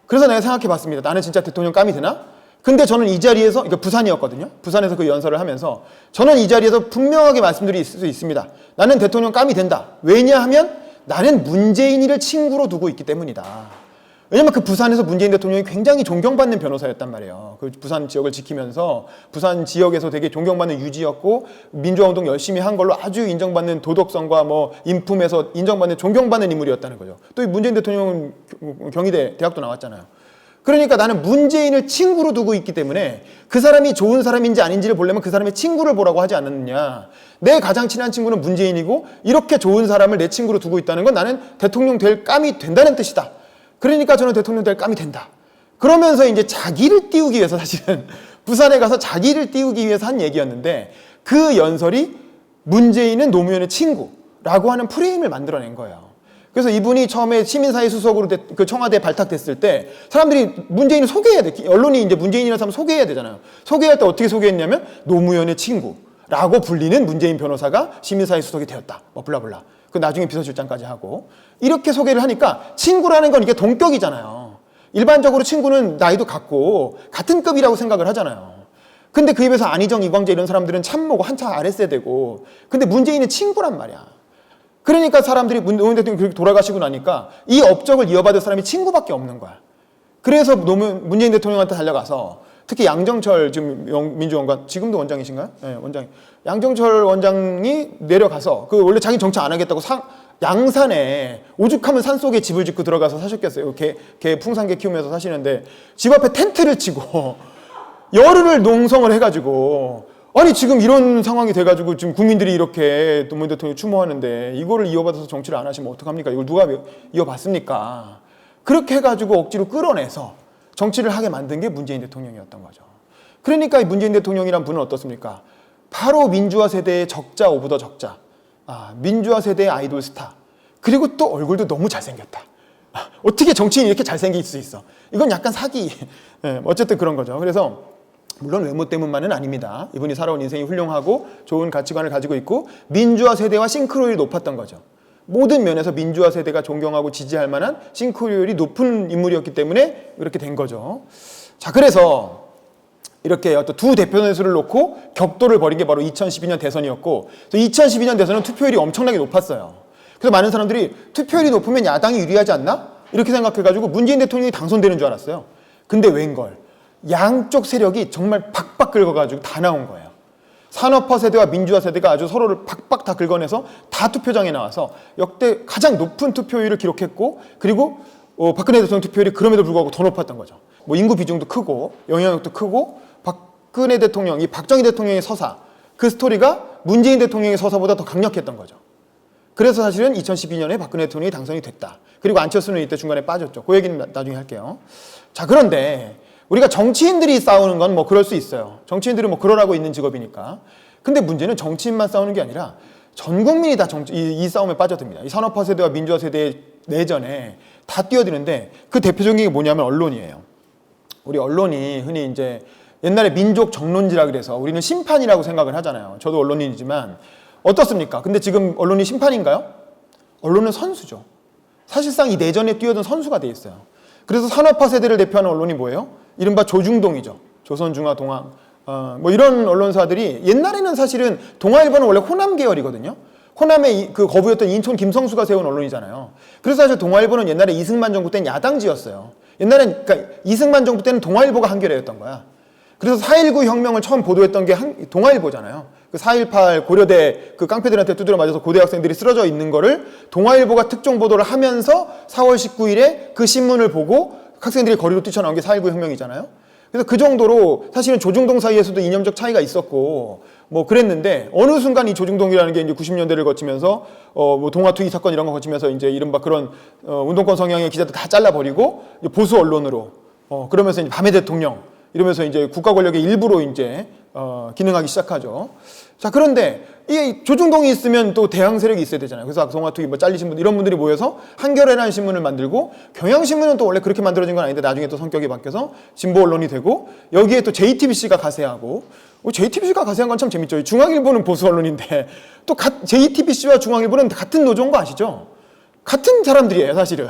그래서 내가 생각해 봤습니다. 나는 진짜 대통령 감이 되나? 근데 저는 이 자리에서, 그러니까 부산이었거든요. 부산에서 그 연설을 하면서 저는 이 자리에서 분명하게 말씀드릴 수 있습니다. 나는 대통령 감이 된다. 왜냐하면 나는 문재인이를 친구로 두고 있기 때문이다. 왜냐면 그 부산에서 문재인 대통령이 굉장히 존경받는 변호사였단 말이에요. 그 부산 지역을 지키면서 부산 지역에서 되게 존경받는 유지였고 민주화운동 열심히 한 걸로 아주 인정받는 도덕성과 뭐 인품에서 인정받는 존경받는 인물이었다는 거죠. 또 이 문재인 대통령은 경희대 대학도 나왔잖아요. 그러니까 나는 문재인을 친구로 두고 있기 때문에 그 사람이 좋은 사람인지 아닌지를 보려면 그 사람의 친구를 보라고 하지 않았느냐. 내 가장 친한 친구는 문재인이고 이렇게 좋은 사람을 내 친구로 두고 있다는 건 나는 대통령 될 감이 된다는 뜻이다. 그러니까 저는 대통령 될 감이 된다. 그러면서 이제 자기를 띄우기 위해서 사실은 부산에 가서 자기를 띄우기 위해서 한 얘기였는데 그 연설이 문재인은 노무현의 친구, 라고 하는 프레임을 만들어낸 거예요. 그래서 이분이 처음에 시민사회 수석으로 그 청와대에 발탁됐을 때 사람들이 문재인을 소개해야 돼. 언론이 이제 문재인이라는 사람을 소개해야 되잖아요. 소개할 때 어떻게 소개했냐면 노무현의 친구라고 불리는 문재인 변호사가 시민사회 수석이 되었다. 뭐 블라블라. 그 나중에 비서실장까지 하고 이렇게 소개를 하니까 친구라는 건 이게 동격이잖아요. 일반적으로 친구는 나이도 같고 같은 급이라고 생각을 하잖아요. 근데 그 입에서 안희정, 이광재 이런 사람들은 참모고 한참 아랫세대고 근데 문재인은 친구란 말이야. 그러니까 사람들이 노무현 대통령이 그렇게 돌아가시고 나니까 이 업적을 이어받을 사람이 친구밖에 없는 거야. 그래서 문재인 대통령한테 달려가서 특히 양정철 지금 민주원관 지금도 원장이신가요? 네, 원장. 양정철 원장이 내려가서 그 원래 자기 정치 안 하겠다고 양산에 오죽하면 산속에 집을 짓고 들어가서 사셨겠어요. 개 풍산개 키우면서 사시는데 집 앞에 텐트를 치고 열흘을 농성을 해가지고 아니 지금 이런 상황이 돼가지고 지금 국민들이 이렇게 노무현 대통령이 추모하는데 이거를 이어받아서 정치를 안 하시면 어떡합니까? 이걸 누가 이어받습니까? 그렇게 해가지고 억지로 끌어내서 정치를 하게 만든 게 문재인 대통령이었던 거죠. 그러니까 이 문재인 대통령이란 분은 어떻습니까? 바로 민주화 세대의 적자 오브 더 적자. 민주화 세대의 아이돌 스타. 그리고 또 얼굴도 너무 잘생겼다. 어떻게 정치인이 이렇게 잘생길 수 있어? 이건 약간 사기. 네, 어쨌든 그런 거죠. 그래서 물론 외모 때문만은 아닙니다. 이분이 살아온 인생이 훌륭하고 좋은 가치관을 가지고 있고 민주화 세대와 싱크로율이 높았던 거죠. 모든 면에서 민주화 세대가 존경하고 지지할 만한 싱크로율이 높은 인물이었기 때문에 이렇게 된 거죠. 자, 그래서 이렇게 어떤 두 대표 선수를 놓고 격돌을 벌인 게 바로 2012년 대선이었고 2012년 대선은 투표율이 엄청나게 높았어요. 그래서 많은 사람들이 투표율이 높으면 야당이 유리하지 않나? 이렇게 생각해가지고 문재인 대통령이 당선되는 줄 알았어요. 근데 웬걸? 양쪽 세력이 정말 박박 긁어가지고 다 나온 거예요. 산업화 세대와 민주화 세대가 아주 서로를 박박 다 긁어내서 다 투표장에 나와서 역대 가장 높은 투표율을 기록했고 그리고 박근혜 대통령 투표율이 그럼에도 불구하고 더 높았던 거죠. 뭐 인구 비중도 크고 영향력도 크고 박근혜 대통령, 이 박정희 대통령의 서사 그 스토리가 문재인 대통령의 서사보다 더 강력했던 거죠. 그래서 사실은 2012년에 박근혜 대통령이 당선이 됐다. 그리고 안철수는 이때 중간에 빠졌죠. 그 얘기는 나중에 할게요. 자, 그런데 우리가 정치인들이 싸우는 건 뭐 그럴 수 있어요. 정치인들은 뭐 그러라고 있는 직업이니까. 근데 문제는 정치인만 싸우는 게 아니라 전 국민이 다 이 싸움에 빠져듭니다. 이 산업화 세대와 민주화 세대의 내전에 다 뛰어드는데 그 대표적인 게 뭐냐면 언론이에요. 우리 언론이 흔히 이제 옛날에 민족 정론지라 그래서 우리는 심판이라고 생각을 하잖아요. 저도 언론인이지만 어떻습니까? 근데 지금 언론이 심판인가요? 언론은 선수죠. 사실상 이 내전에 뛰어든 선수가 돼 있어요. 그래서 산업화 세대를 대표하는 언론이 뭐예요? 이른바 조중동이죠. 조선중화, 동아, 뭐 이런 언론사들이 옛날에는 사실은 동아일보는 원래 호남 계열이거든요. 호남의 그 거부였던 인천 김성수가 세운 언론이잖아요. 그래서 사실 동아일보는 옛날에 이승만 정부 때는 야당지였어요. 옛날엔 그러니까 이승만 정부 때는 동아일보가 한겨레였던 거야. 그래서 4.19 혁명을 처음 보도했던 게 동아일보잖아요. 그 4.18 고려대 그 깡패들한테 두드려 맞아서 고대 학생들이 쓰러져 있는 거를 동아일보가 특종 보도를 하면서 4월 19일에 그 신문을 보고 학생들이 거리로 뛰쳐나온 게 4.19 혁명이잖아요. 그래서 그 정도로 사실은 조중동 사이에서도 이념적 차이가 있었고 뭐 그랬는데 어느 순간 이 조중동이라는 게 이제 90년대를 거치면서 뭐 동아투기 사건 이런 거 거치면서 이제 이른바 그런 운동권 성향의 기자들 다 잘라버리고 보수 언론으로 그러면서 이제 밤의 대통령 이러면서 이제 국가 권력의 일부로 이제 기능하기 시작하죠. 자, 그런데 이 조중동이 있으면 또 대항 세력이 있어야 되잖아요. 그래서 동아투기 뭐 잘리신 분들 이런 분들이 모여서 한겨레라는 신문을 만들고 경향신문은 또 원래 그렇게 만들어진 건 아닌데 나중에 또 성격이 바뀌어서 진보 언론이 되고 여기에 또 JTBC가 가세하고 JTBC가 가세한 건 참 재밌죠. 중앙일보는 보수 언론인데 또 JTBC와 중앙일보는 같은 노조인 거 아시죠? 같은 사람들이에요, 사실은.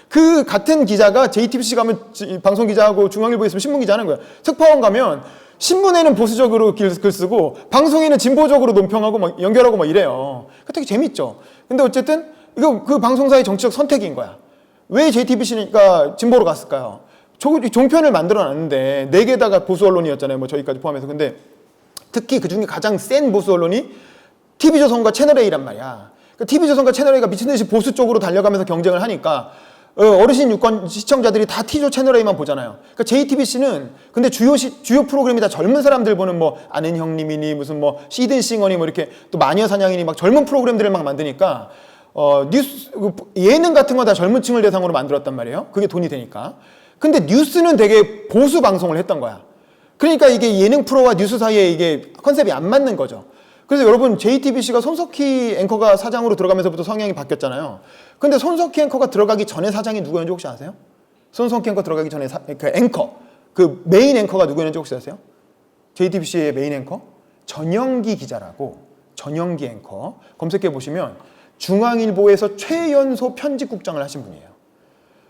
그 같은 기자가 JTBC 가면 방송 기자하고 중앙일보에 있으면 신문 기자 하는 거예요. 특파원 가면 신문에는 보수적으로 글 쓰고 방송에는 진보적으로 논평하고 막 연결하고 막 이래요. 되게 재밌죠. 근데 어쨌든 이거 그 방송사의 정치적 선택인 거야. 왜 JTBC가 진보로 갔을까요? 종편을 만들어 놨는데 4개다가 보수 언론이었잖아요. 뭐 저희까지 포함해서. 근데 특히 그 중에 가장 센 보수 언론이 TV조선과 채널A란 말이야. 그러니까 TV조선과 채널A가 미친듯이 보수 쪽으로 달려가면서 경쟁을 하니까 어르신 유권 시청자들이 다 T조 채널A만 보잖아요. 그러니까 JTBC는 근데 주요 프로그램이 다 젊은 사람들 보는 뭐 아는 형님이니 무슨 뭐 시든싱어니 뭐 이렇게 또 마녀 사냥이니 막 젊은 프로그램들을 막 만드니까 뉴스 예능 같은 거 다 젊은 층을 대상으로 만들었단 말이에요. 그게 돈이 되니까. 근데 뉴스는 되게 보수 방송을 했던 거야. 그러니까 이게 예능 프로와 뉴스 사이에 이게 컨셉이 안 맞는 거죠. 그래서 여러분 JTBC가 손석희 앵커가 사장으로 들어가면서부터 성향이 바뀌었잖아요. 근데 손석희 앵커가 들어가기 전에 사장이 누구였는지 혹시 아세요? 손석희 앵커 들어가기 전에 그 앵커, 그 메인 앵커가 누구였는지 혹시 아세요? JTBC의 메인 앵커? 전영기 기자라고, 전영기 앵커 검색해 보시면 중앙일보에서 최연소 편집국장을 하신 분이에요.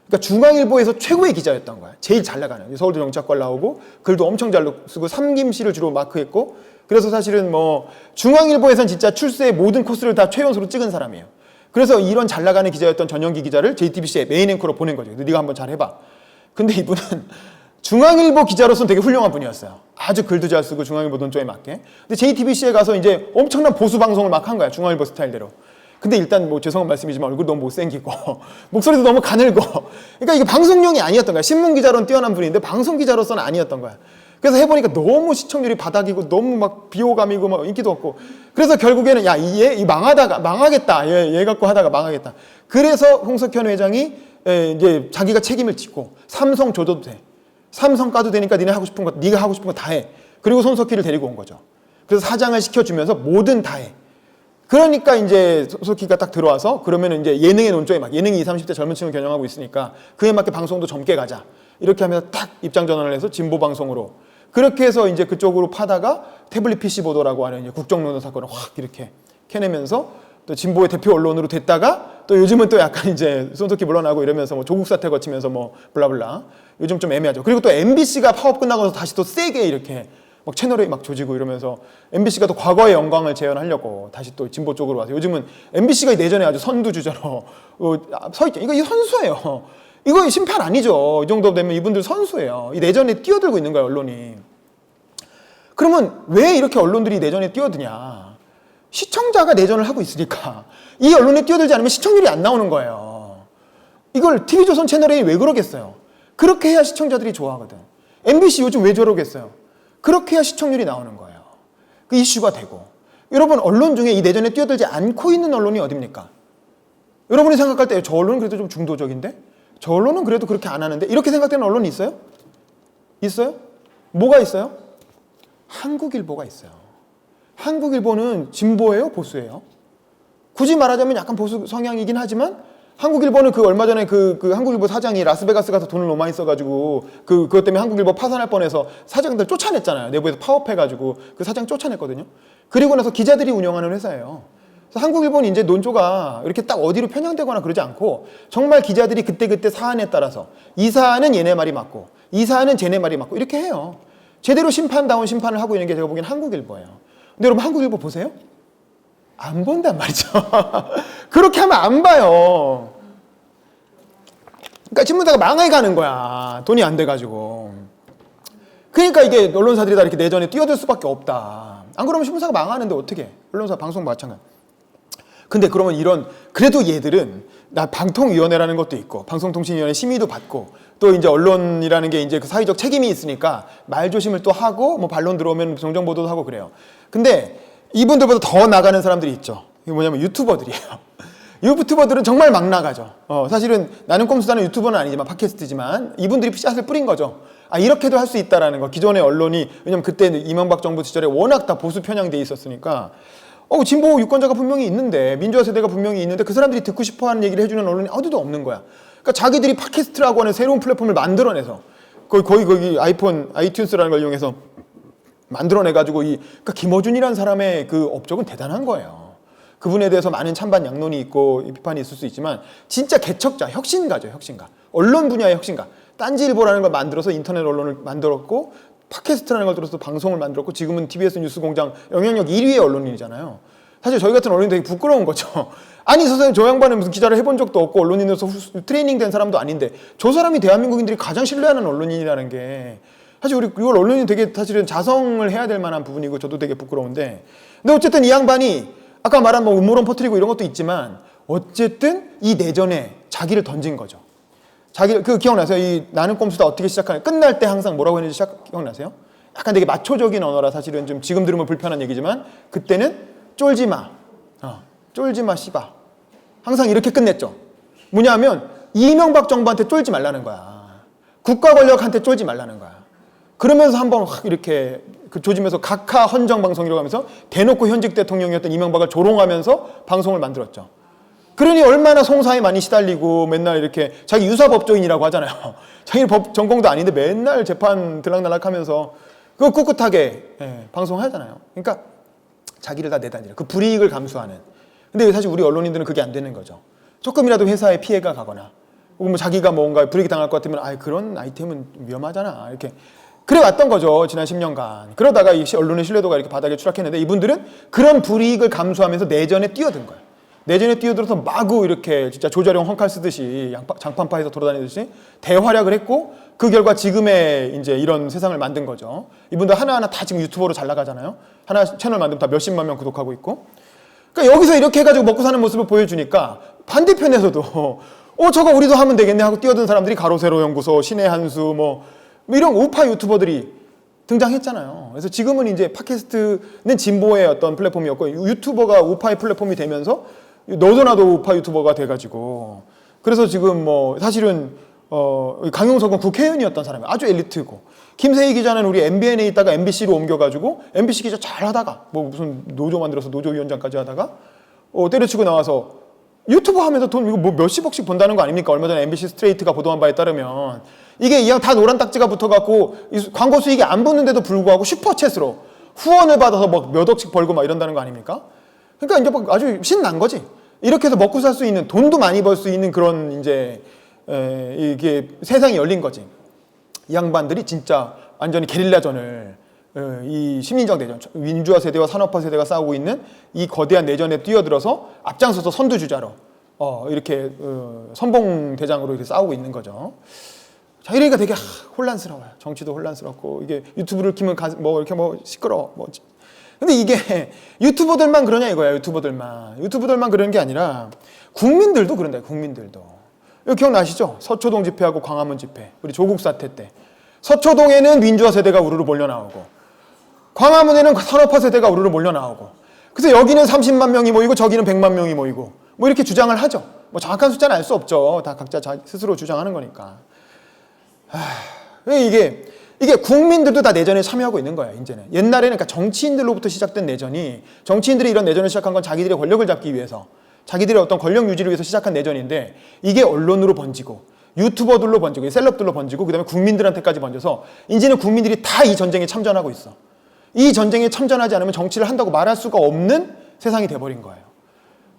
그러니까 중앙일보에서 최고의 기자였던 거야. 제일 잘 나가는. 서울대 정치학과 나오고 글도 엄청 잘 쓰고 삼김씨를 주로 마크했고, 그래서 사실은 뭐 중앙일보에선 진짜 출세의 모든 코스를 다 최연소로 찍은 사람이에요. 그래서 이런 잘 나가는 기자였던 전영기 기자를 JTBC의 메인 앵커로 보낸 거죠. 네가 한번 잘 해봐. 근데 이분은 중앙일보 기자로서는 되게 훌륭한 분이었어요. 아주 글도 잘 쓰고 중앙일보 논조에 맞게. 근데 JTBC에 가서 이제 엄청난 보수 방송을 막 한 거야. 중앙일보 스타일대로. 근데 일단 뭐 죄송한 말씀이지만 얼굴 너무 못생기고 목소리도 너무 가늘고, 그러니까 이게 방송용이 아니었던 거야. 신문 기자로는 뛰어난 분인데 방송 기자로서는 아니었던 거야. 그래서 해보니까 너무 시청률이 바닥이고 너무 막 비호감이고 막 인기도 없고, 그래서 결국에는 야, 얘 망하다가 망하겠다. 얘 갖고 하다가 망하겠다. 그래서 홍석현 회장이 이제 자기가 책임을 짓고 삼성 줘도 돼. 삼성 까도 되니까 니네 하고 싶은 거, 네가 하고 싶은 거 다 해. 그리고 손석희를 데리고 온 거죠. 그래서 사장을 시켜주면서 뭐든 다 해. 그러니까 이제 손석희가 딱 들어와서 그러면 이제 예능의 논조에 막, 예능이 20, 30대 젊은 층을 겨냥하고 있으니까 그에 맞게 방송도 젊게 가자. 이렇게 하면서 딱 입장 전환을 해서 진보 방송으로. 그렇게 해서 이제 그쪽으로 파다가 태블릿 PC 보도라고 하는 이제 국정농단 사건을 확 이렇게 캐내면서 또 진보의 대표 언론으로 됐다가 또 요즘은 또 약간 이제 손석희 물러나고 이러면서 뭐 조국 사태 거치면서 뭐 블라블라. 요즘 좀 애매하죠. 그리고 또 MBC가 파업 끝나고 다시 또 세게 이렇게 막 채널에 막 조지고 이러면서 MBC가 또 과거의 영광을 재현하려고 다시 또 진보 쪽으로 와서 요즘은 MBC가 내전에 아주 선두주자로 서있죠. 이거 선수예요. 이거 심판 아니죠. 이 정도 되면 이분들 선수예요. 이 내전에 뛰어들고 있는 거예요, 언론이. 그러면 왜 이렇게 언론들이 내전에 뛰어드냐? 시청자가 내전을 하고 있으니까 이 언론에 뛰어들지 않으면 시청률이 안 나오는 거예요. 이걸 TV조선 채널A 왜 그러겠어요? 그렇게 해야 시청자들이 좋아하거든. MBC 요즘 왜 저러겠어요? 그렇게 해야 시청률이 나오는 거예요. 그 이슈가 되고. 여러분, 언론 중에 이 내전에 뛰어들지 않고 있는 언론이 어딥니까? 여러분이 생각할 때 저 언론은 그래도 좀 중도적인데? 저 언론은 그래도 그렇게 안 하는데? 이렇게 생각되는 언론이 있어요? 있어요? 뭐가 있어요? 한국일보가 있어요. 한국일보는 진보예요? 보수예요? 굳이 말하자면 약간 보수 성향이긴 하지만 한국일보는 그 얼마 전에 그 한국일보 사장이 라스베가스 가서 돈을 너무 많이 써가지고 그것 때문에 한국일보 파산할 뻔해서 사장들 쫓아냈잖아요. 내부에서 파업해가지고 그 사장 쫓아냈거든요. 그리고 나서 기자들이 운영하는 회사예요. 그래서 한국일보는 이제 논조가 이렇게 딱 어디로 편향되거나 그러지 않고 정말 기자들이 그때그때 사안에 따라서 이 사안은 얘네 말이 맞고 이 사안은 쟤네 말이 맞고 이렇게 해요. 제대로 심판다운 심판을 하고 있는 게 제가 보기엔 한국일보예요. 근데 여러분 한국일보 보세요? 안 본단 말이죠. 그렇게 하면 안 봐요. 그러니까 신문사가 망해 가는 거야. 돈이 안 돼가지고. 그러니까 이게 언론사들이 다 이렇게 내전에 뛰어들 수밖에 없다. 안 그러면 신문사가 망하는데 어떻게? 언론사 방송 마찬가지. 근데 그러면 그래도 얘들은 나 방통위원회라는 것도 있고 방송통신위원회 심의도 받고 또 이제 언론이라는 게 이제 그 사회적 책임이 있으니까 말조심을 또 하고 뭐 반론 들어오면 정정보도도 하고 그래요. 근데 이분들보다 더 나가는 사람들이 있죠. 이게 뭐냐면 유튜버들이에요. 유튜버들은 정말 막 나가죠. 사실은 나는 꼼수다는 유튜버는 아니지만 팟캐스트지만 이분들이 씨앗을 뿌린 거죠. 아, 이렇게도 할 수 있다라는 거. 기존의 언론이, 왜냐면 그때 이명박 정부 시절에 워낙 다 보수 편향돼 있었으니까 진보 유권자가 분명히 있는데, 민주화 세대가 분명히 있는데 그 사람들이 듣고 싶어하는 얘기를 해주는 언론이 어디도 없는 거야. 그러니까 자기들이 팟캐스트라고 하는 새로운 플랫폼을 만들어내서 거기 아이튠스라는 걸 이용해서 만들어내가지고 그러니까 김어준이라는 사람의 그 업적은 대단한 거예요. 그분에 대해서 많은 찬반 양론이 있고 비판이 있을 수 있지만 진짜 개척자, 혁신가죠, 혁신가. 언론 분야의 혁신가. 딴지일보라는 걸 만들어서 인터넷 언론을 만들었고 팟캐스트라는 걸 들어서 방송을 만들었고 지금은 TBS 뉴스공장 영향력 1위의 언론인이잖아요. 사실 저희 같은 언론이 되게 부끄러운 거죠. 아니 선생님 저 양반은 무슨 기자를 해본 적도 없고 언론인으로서 트레이닝 된 사람도 아닌데 저 사람이 대한민국인들이 가장 신뢰하는 언론인이라는 게 사실 이걸 언론이 되게 사실은 자성을 해야 될 만한 부분이고 저도 되게 부끄러운데 근데 어쨌든 이 양반이 아까 말한 뭐 음모론 퍼뜨리고 이런 것도 있지만 어쨌든 이 내전에 자기를 던진 거죠. 기억나세요? 이 나는 꼼수다 어떻게 시작하냐 끝날 때 항상 뭐라고 했는지 기억나세요? 약간 되게 마초적인 언어라 사실은 좀 지금 들으면 불편한 얘기지만 그때는 쫄지마 쫄지마 씨바 항상 이렇게 끝냈죠. 뭐냐면 이명박 정부한테 쫄지 말라는 거야. 국가 권력한테 쫄지 말라는 거야. 그러면서 한번 확 이렇게 그 조짐에서 각하 헌정 방송이라고 하면서 대놓고 현직 대통령이었던 이명박을 조롱하면서 방송을 만들었죠. 그러니 얼마나 송사에 많이 시달리고 맨날 이렇게 자기 유사법조인이라고 하잖아요. 자기는 법 전공도 아닌데 맨날 재판 들락날락하면서 그거 꿋꿋하게 방송하잖아요. 그러니까 자기를 다 내다니라. 그 불이익을 감수하는. 근데 사실 우리 언론인들은 그게 안 되는 거죠. 조금이라도 회사에 피해가 가거나 혹은 뭐 자기가 뭔가 불이익 당할 것 같으면 그런 아이템은 위험하잖아. 이렇게 그래 왔던 거죠. 지난 10년간. 그러다가 이 언론의 신뢰도가 이렇게 바닥에 추락했는데 이분들은 그런 불이익을 감수하면서 내전에 뛰어든 거예요. 내전에 뛰어들어서 마구 이렇게 진짜 조자룡 헝칼 쓰듯이 장판파에서 돌아다니듯이 대활약을 했고 그 결과 지금의 이제 이런 세상을 만든 거죠. 이분들 하나하나 다 지금 유튜버로 잘 나가잖아요. 하나 채널 만들면 다 몇십만 명 구독하고 있고. 그러니까 여기서 이렇게 해가지고 먹고 사는 모습을 보여주니까 반대편에서도 저거 우리도 하면 되겠네 하고 뛰어든 사람들이 가로세로 연구소, 신의 한수 뭐 이런 우파 유튜버들이 등장했잖아요. 그래서 지금은 이제 팟캐스트는 진보의 어떤 플랫폼이었고 유튜버가 우파의 플랫폼이 되면서 너도 나도 우파 유튜버가 돼가지고 그래서 지금 뭐 사실은 강용석은 국회의원이었던 사람이 아주 엘리트고 김세희 기자는 우리 MBN에 있다가 MBC로 옮겨가지고 MBC 기자 잘 하다가 뭐 무슨 노조 만들어서 노조위원장까지 하다가 때려치고 나와서 유튜브 하면서 돈 이거 뭐 몇십억씩 번다는 거 아닙니까? 얼마 전에 MBC 스트레이트가 보도한 바에 따르면 이게 이왕 다 노란 딱지가 붙어갖고 광고 수익이 안 붙는데도 불구하고 슈퍼챗으로 후원을 받아서 뭐 몇 억씩 벌고 막 이런다는 거 아닙니까? 그러니까 이제 막 아주 신난 거지. 이렇게 해서 먹고 살 수 있는 돈도 많이 벌 수 있는 그런 이제 이게 세상이 열린 거지. 이 양반들이 진짜 완전히 게릴라전을 이 심리적 내전, 민주화 세대와 산업화 세대가 싸우고 있는 이 거대한 내전에 뛰어들어서 앞장서서 선두주자로 이렇게 선봉대장으로 이렇게 싸우고 있는 거죠. 자, 이러니까 되게 혼란스러워요. 정치도 혼란스럽고 이게 유튜브를 키면 뭐 이렇게 뭐 시끄러워. 뭐. 근데 이게 유튜버들만 그러냐 이거야. 유튜버들만 그러는 게 아니라 국민들도 그런다. 국민들도. 이거 기억나시죠? 서초동 집회하고 광화문 집회. 우리 조국 사태 때. 서초동에는 민주화 세대가 우르르 몰려 나오고 광화문에는 산업화 세대가 우르르 몰려 나오고 그래서 여기는 30만 명이 모이고 저기는 100만 명이 모이고 뭐 이렇게 주장을 하죠. 뭐 정확한 숫자는 알 수 없죠. 다 각자 스스로 주장하는 거니까. 이게 국민들도 다 내전에 참여하고 있는 거예요, 이제는. 옛날에는 그러니까 정치인들로부터 시작된 내전이 정치인들이 이런 내전을 시작한 건 자기들의 권력을 잡기 위해서 자기들의 어떤 권력 유지를 위해서 시작한 내전인데 이게 언론으로 번지고 유튜버들로 번지고 셀럽들로 번지고 그다음에 국민들한테까지 번져서 이제는 국민들이 다 이 전쟁에 참전하고 있어. 이 전쟁에 참전하지 않으면 정치를 한다고 말할 수가 없는 세상이 돼버린 거예요.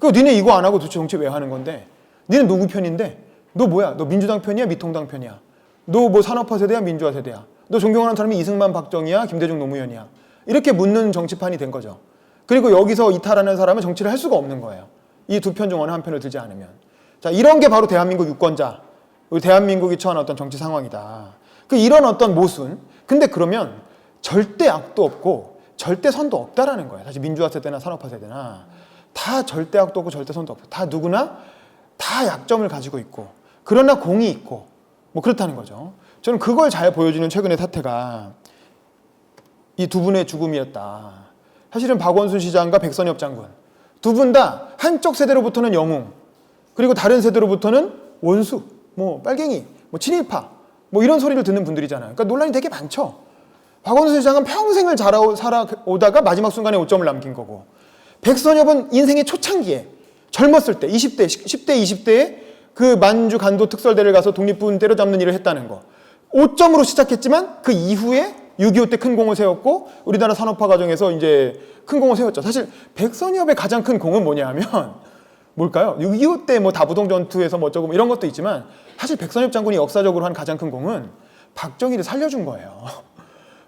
니네 이거 안 하고 도대체 정치 왜 하는 건데? 니는 누구 편인데? 너 뭐야? 너 민주당 편이야? 미통당 편이야? 너 뭐 산업화 세대야? 민주화 세대야? 너 존경하는 사람이 이승만, 박정희야? 김대중, 노무현이야? 이렇게 묻는 정치판이 된 거죠. 그리고 여기서 이탈하는 사람은 정치를 할 수가 없는 거예요. 이 두 편 중 어느 한 편을 들지 않으면. 자, 이런 게 바로 대한민국 유권자, 우리 대한민국이 처한 어떤 정치 상황이다. 이런 어떤 모순. 근데 그러면 절대 악도 없고 절대 선도 없다라는 거예요. 사실 민주화 세대나 산업화 세대나 다 절대 악도 없고 절대 선도 없고 다 누구나 다 약점을 가지고 있고 그러나 공이 있고 뭐 그렇다는 거죠. 저는 그걸 잘 보여주는 최근의 사태가 이 두 분의 죽음이었다. 사실은 박원순 시장과 백선엽 장군 두 분 다 한쪽 세대로부터는 영웅 그리고 다른 세대로부터는 원수, 뭐 빨갱이, 뭐 친일파 뭐 이런 소리를 듣는 분들이잖아요. 그러니까 논란이 되게 많죠. 박원순 시장은 평생을 살아오다가 마지막 순간에 오점을 남긴 거고 백선엽은 인생의 초창기에 젊었을 때 20대, 10대, 20대에 그 만주 간도 특설대를 가서 독립군 때려잡는 일을 했다는 거. 5점으로 시작했지만 그 이후에 6.25 때 큰 공을 세웠고 우리나라 산업화 과정에서 이제 큰 공을 세웠죠. 사실 백선엽의 가장 큰 공은 뭐냐 하면 뭘까요? 6.25 때 뭐 다부동 전투에서 뭐 어쩌고 이런 것도 있지만 사실 백선엽 장군이 역사적으로 한 가장 큰 공은 박정희를 살려준 거예요.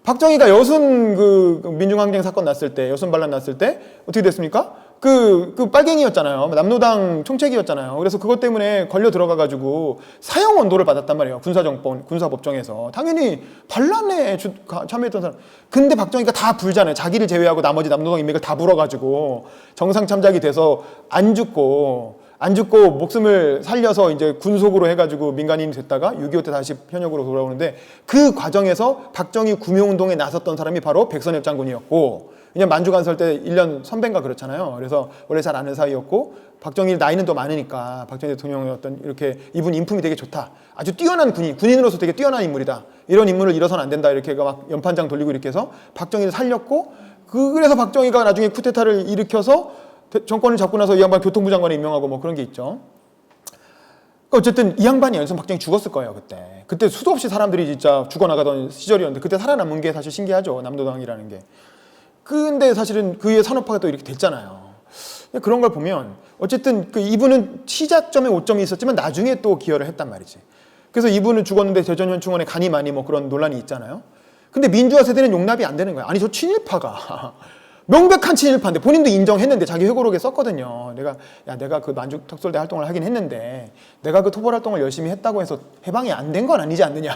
박정희가 여순 민중항쟁 사건 났을 때, 여순 반란 났을 때 어떻게 됐습니까? 빨갱이였잖아요. 남노당 총책이었잖아요. 그래서 그것 때문에 걸려 들어가가지고 사형 언도를 받았단 말이에요. 군사법정에서. 당연히 반란에 참여했던 사람. 근데 박정희가 다 불잖아요. 자기를 제외하고 나머지 남노당 인맥을 다 불어가지고 정상 참작이 돼서 안 죽고 목숨을 살려서 이제 군속으로 해가지고 민간인이 됐다가 6.25 때 다시 현역으로 돌아오는데 그 과정에서 박정희 구명운동에 나섰던 사람이 바로 백선엽 장군이었고 왜냐면 만주간설 때 1년 선배인가 그렇잖아요. 그래서 원래 잘 아는 사이였고 박정희 나이는 또 많으니까 박정희 대통령의 어떤 이렇게 이분 인품이 되게 좋다. 아주 뛰어난 군인으로서 되게 뛰어난 인물이다. 이런 인물을 잃어서는 안 된다. 이렇게 막 연판장 돌리고 이렇게 해서 박정희를 살렸고 그래서 박정희가 나중에 쿠데타를 일으켜서 정권을 잡고 나서 이 양반 교통부 장관에 임명하고 뭐 그런 게 있죠. 어쨌든 이 양반이 연속 박정희 죽었을 거예요 그때. 그때 수도 없이 사람들이 진짜 죽어나가던 시절이었는데 그때 살아남은 게 사실 신기하죠. 남도당이라는 게. 근데 사실은 그의 산업화가 또 이렇게 됐잖아요. 그런 걸 보면 어쨌든 그 이분은 시작점에 오점이 있었지만 나중에 또 기여를 했단 말이지. 그래서 이분은 죽었는데 대전현충원에 간이 많이 뭐 그런 논란이 있잖아요. 근데 민주화 세대는 용납이 안 되는 거야. 아니 저 친일파가 명백한 친일파인데 본인도 인정했는데 자기 회고록에 썼거든요. 내가 그 만주 특설대 활동을 하긴 했는데 내가 그 토벌 활동을 열심히 했다고 해서 해방이 안 된 건 아니지 않느냐.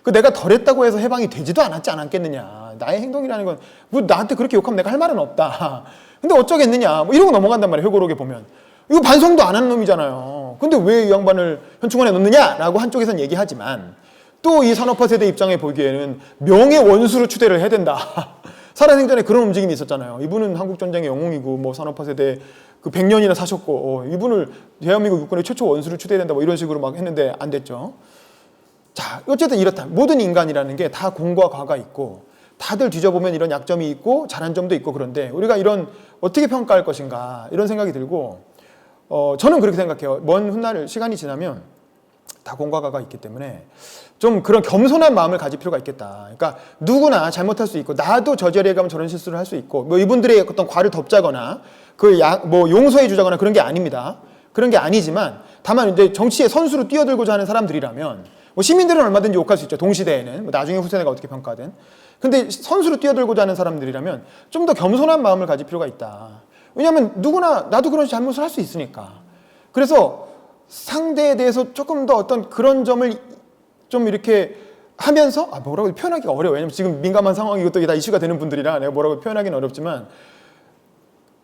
그 내가 덜 했다고 해서 해방이 되지도 않았겠느냐. 나의 행동이라는 건 뭐 나한테 그렇게 욕하면 내가 할 말은 없다. 근데 어쩌겠느냐. 뭐 이러고 넘어간단 말이에요. 회고록에 보면. 이거 반성도 안 하는 놈이잖아요. 근데 왜 이 양반을 현충원에 넣느냐라고 한쪽에선 얘기하지만 또 이 산업화 세대 입장에 보기에는 명예 원수로 추대를 해야 된다. 살아생전에 그런 움직임이 있었잖아요. 이분은 한국전쟁의 영웅이고 뭐 산업화 세대 그 100년이나 사셨고 이분을 대한민국 육군의 최초 원수로 추대해야 된다 뭐 이런 식으로 막 했는데 안 됐죠. 자, 어쨌든 이렇다. 모든 인간이라는 게 다 공과 과가 있고 다들 뒤져보면 이런 약점이 있고 잘한 점도 있고 그런데 우리가 이런 어떻게 평가할 것인가 이런 생각이 들고 저는 그렇게 생각해요. 먼 훗날 시간이 지나면 다 공과 과가 있기 때문에 좀 그런 겸손한 마음을 가질 필요가 있겠다. 그러니까 누구나 잘못할 수 있고 나도 저 자리에 가면 저런 실수를 할 수 있고 뭐 이분들의 어떤 과를 덮자거나 뭐 용서해 주자거나 그런 게 아닙니다. 그런 게 아니지만 다만 이제 정치의 선수로 뛰어들고자 하는 사람들이라면 뭐 시민들은 얼마든지 욕할 수 있죠. 동시대에는 뭐 나중에 후세대가 어떻게 평가든. 근데 선수로 뛰어들고자 하는 사람들이라면 좀 더 겸손한 마음을 가질 필요가 있다. 왜냐하면 누구나 나도 그런 잘못을 할 수 있으니까. 그래서 상대에 대해서 조금 더 어떤 그런 점을 좀 이렇게 하면서 뭐라고 표현하기가 어려워요. 왜냐면 지금 민감한 상황이고 또 이게 다 이슈가 되는 분들이라 내가 뭐라고 표현하기는 어렵지만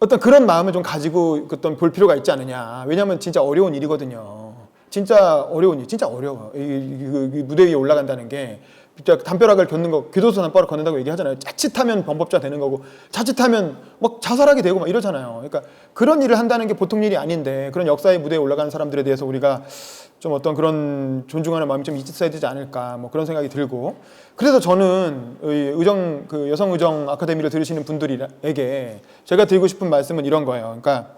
어떤 그런 마음을 좀 가지고 어떤 볼 필요가 있지 않느냐. 왜냐하면 진짜 어려운 일이거든요. 진짜 어려운 일, 진짜 어려워요. 이 무대 위에 올라간다는 게 진짜 담벼락을 걷는 거, 교도소 담벼락 걷는다고 얘기하잖아요. 자칫하면 범법자 되는 거고, 자칫하면 막 자살하게 되고 막 이러잖아요. 그러니까 그런 일을 한다는 게 보통 일이 아닌데 그런 역사의 무대에 올라가는 사람들에 대해서 우리가 좀 어떤 그런 존중하는 마음이 좀 있어야 되지 않을까 뭐 그런 생각이 들고 그래서 저는 그 여성의정 아카데미를 들으시는 분들에게 제가 드리고 싶은 말씀은 이런 거예요. 그러니까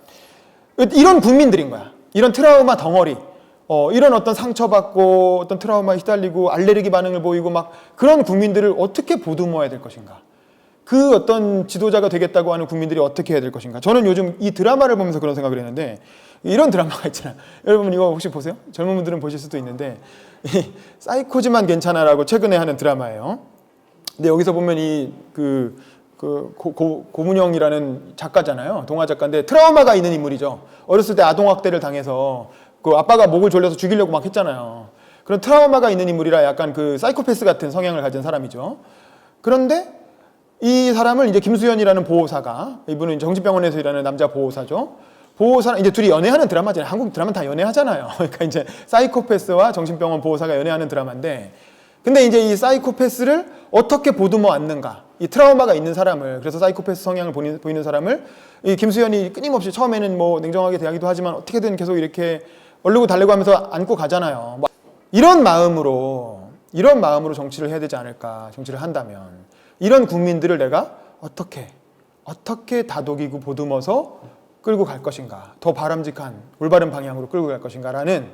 이런 국민들인 거야. 이런 트라우마 덩어리. 이런 어떤 상처받고 어떤 트라우마에 휘달리고 알레르기 반응을 보이고 막 그런 국민들을 어떻게 보듬어야 될 것인가. 그 어떤 지도자가 되겠다고 하는 국민들이 어떻게 해야 될 것인가. 저는 요즘 이 드라마를 보면서 그런 생각을 했는데 이런 드라마가 있잖아요. 여러분 이거 혹시 보세요? 젊은 분들은 보실 수도 있는데 사이코지만 괜찮아라고 최근에 하는 드라마예요. 근데 여기서 보면 고문영이라는 작가잖아요. 동화 작가인데 트라우마가 있는 인물이죠. 어렸을 때 아동학대를 당해서 그 아빠가 목을 졸려서 죽이려고 막 했잖아요. 그런 트라우마가 있는 인물이라 약간 그 사이코패스 같은 성향을 가진 사람이죠. 그런데 이 사람을 이제 김수현이라는 보호사가, 이분은 정신병원에서 일하는 남자 보호사죠. 보호사랑 이제 둘이 연애하는 드라마잖아요. 한국 드라마는 다 연애하잖아요. 그러니까 이제 사이코패스와 정신병원 보호사가 연애하는 드라마인데, 근데 이제 이 사이코패스를 어떻게 보듬어 안는가, 이 트라우마가 있는 사람을, 그래서 사이코패스 성향을 보이는 사람을 이 김수현이 끊임없이 처음에는 뭐 냉정하게 대하기도 하지만 어떻게든 계속 이렇게 얼르고 달래고 하면서 안고 가잖아요. 이런 마음으로 정치를 해야 되지 않을까. 정치를 한다면 이런 국민들을 내가 어떻게 다독이고 보듬어서 끌고 갈 것인가, 더 바람직한 올바른 방향으로 끌고 갈 것인가라는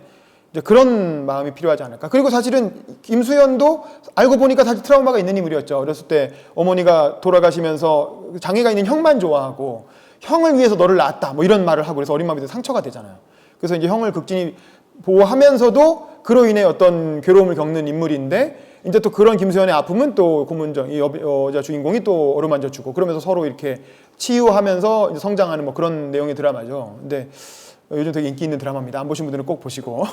이제 그런 마음이 필요하지 않을까. 그리고 사실은 김수현도 알고 보니까 사실 트라우마가 있는 인물이었죠. 어렸을 때 어머니가 돌아가시면서 장애가 있는 형만 좋아하고 형을 위해서 너를 낳았다 뭐 이런 말을 하고 그래서 어린 마음에 상처가 되잖아요. 그래서 이제 형을 극진히 보호하면서도 그로 인해 어떤 괴로움을 겪는 인물인데 이제 또 그런 김수현의 아픔은 또 고문정, 이 여자 주인공이 또 어루만져 주고 그러면서 서로 이렇게 치유하면서 이제 성장하는 뭐 그런 내용의 드라마죠. 근데 요즘 되게 인기 있는 드라마입니다. 안 보신 분들은 꼭 보시고.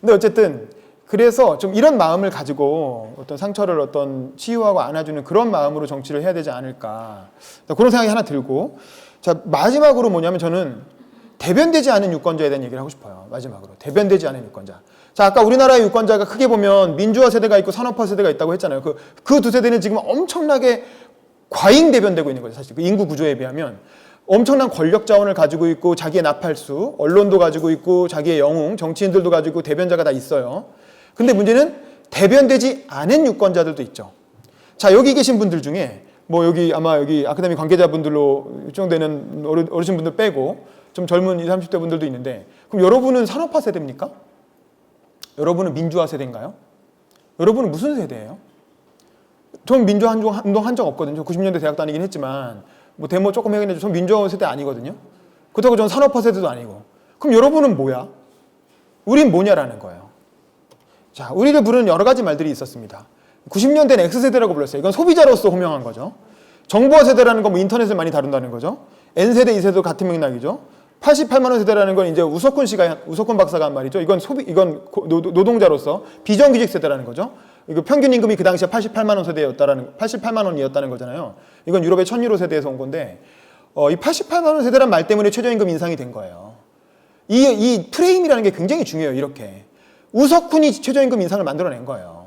근데 어쨌든 그래서 좀 이런 마음을 가지고 어떤 상처를 어떤 치유하고 안아주는 그런 마음으로 정치를 해야 되지 않을까. 그런 생각이 하나 들고. 자, 마지막으로 뭐냐면 저는 대변되지 않은 유권자에 대한 얘기를 하고 싶어요. 마지막으로. 대변되지 않은 유권자. 자, 아까 우리나라의 유권자가 크게 보면 민주화 세대가 있고 산업화 세대가 있다고 했잖아요. 그 두 세대는 지금 엄청나게 과잉 대변되고 있는 거죠. 사실 그 인구 구조에 비하면 엄청난 권력 자원을 가지고 있고 자기의 나팔수, 언론도 가지고 있고 자기의 영웅, 정치인들도 가지고 대변자가 다 있어요. 근데 문제는 대변되지 않은 유권자들도 있죠. 자, 여기 계신 분들 중에 뭐 여기 아마 여기 아카데미 관계자분들로 일정되는 어르신분들 빼고 좀 젊은 20, 30대 분들도 있는데, 그럼 여러분은 산업화 세대입니까? 여러분은 민주화 세대인가요? 여러분은 무슨 세대예요? 전 민주화 운동 한 적 없거든요. 90년대 대학 다니긴 했지만 뭐 데모 조금 하긴 했죠. 전 민주화 세대 아니거든요. 그렇다고 전 산업화 세대도 아니고. 그럼 여러분은 뭐야? 우린 뭐냐라는 거예요. 자, 우리를 부르는 여러 가지 말들이 있었습니다. 90년대는 X세대라고 불렀어요. 이건 소비자로서 호명한 거죠. 정보화 세대라는 건 뭐 인터넷을 많이 다룬다는 거죠. N세대, 2세대도 같은 맥락이죠. 88만 원 세대라는 건 이제 우석훈 박사가 한 말이죠. 이건 노동자로서 비정규직 세대라는 거죠. 이거 평균 임금이 그 당시에 88만 원이었다는 거잖아요. 이건 유럽의 1000유로 세대에서 온 건데, 이 88만 원 세대란 말 때문에 최저임금 인상이 된 거예요. 이 프레임이라는 게 굉장히 중요해요. 이렇게 우석훈이 최저임금 인상을 만들어낸 거예요.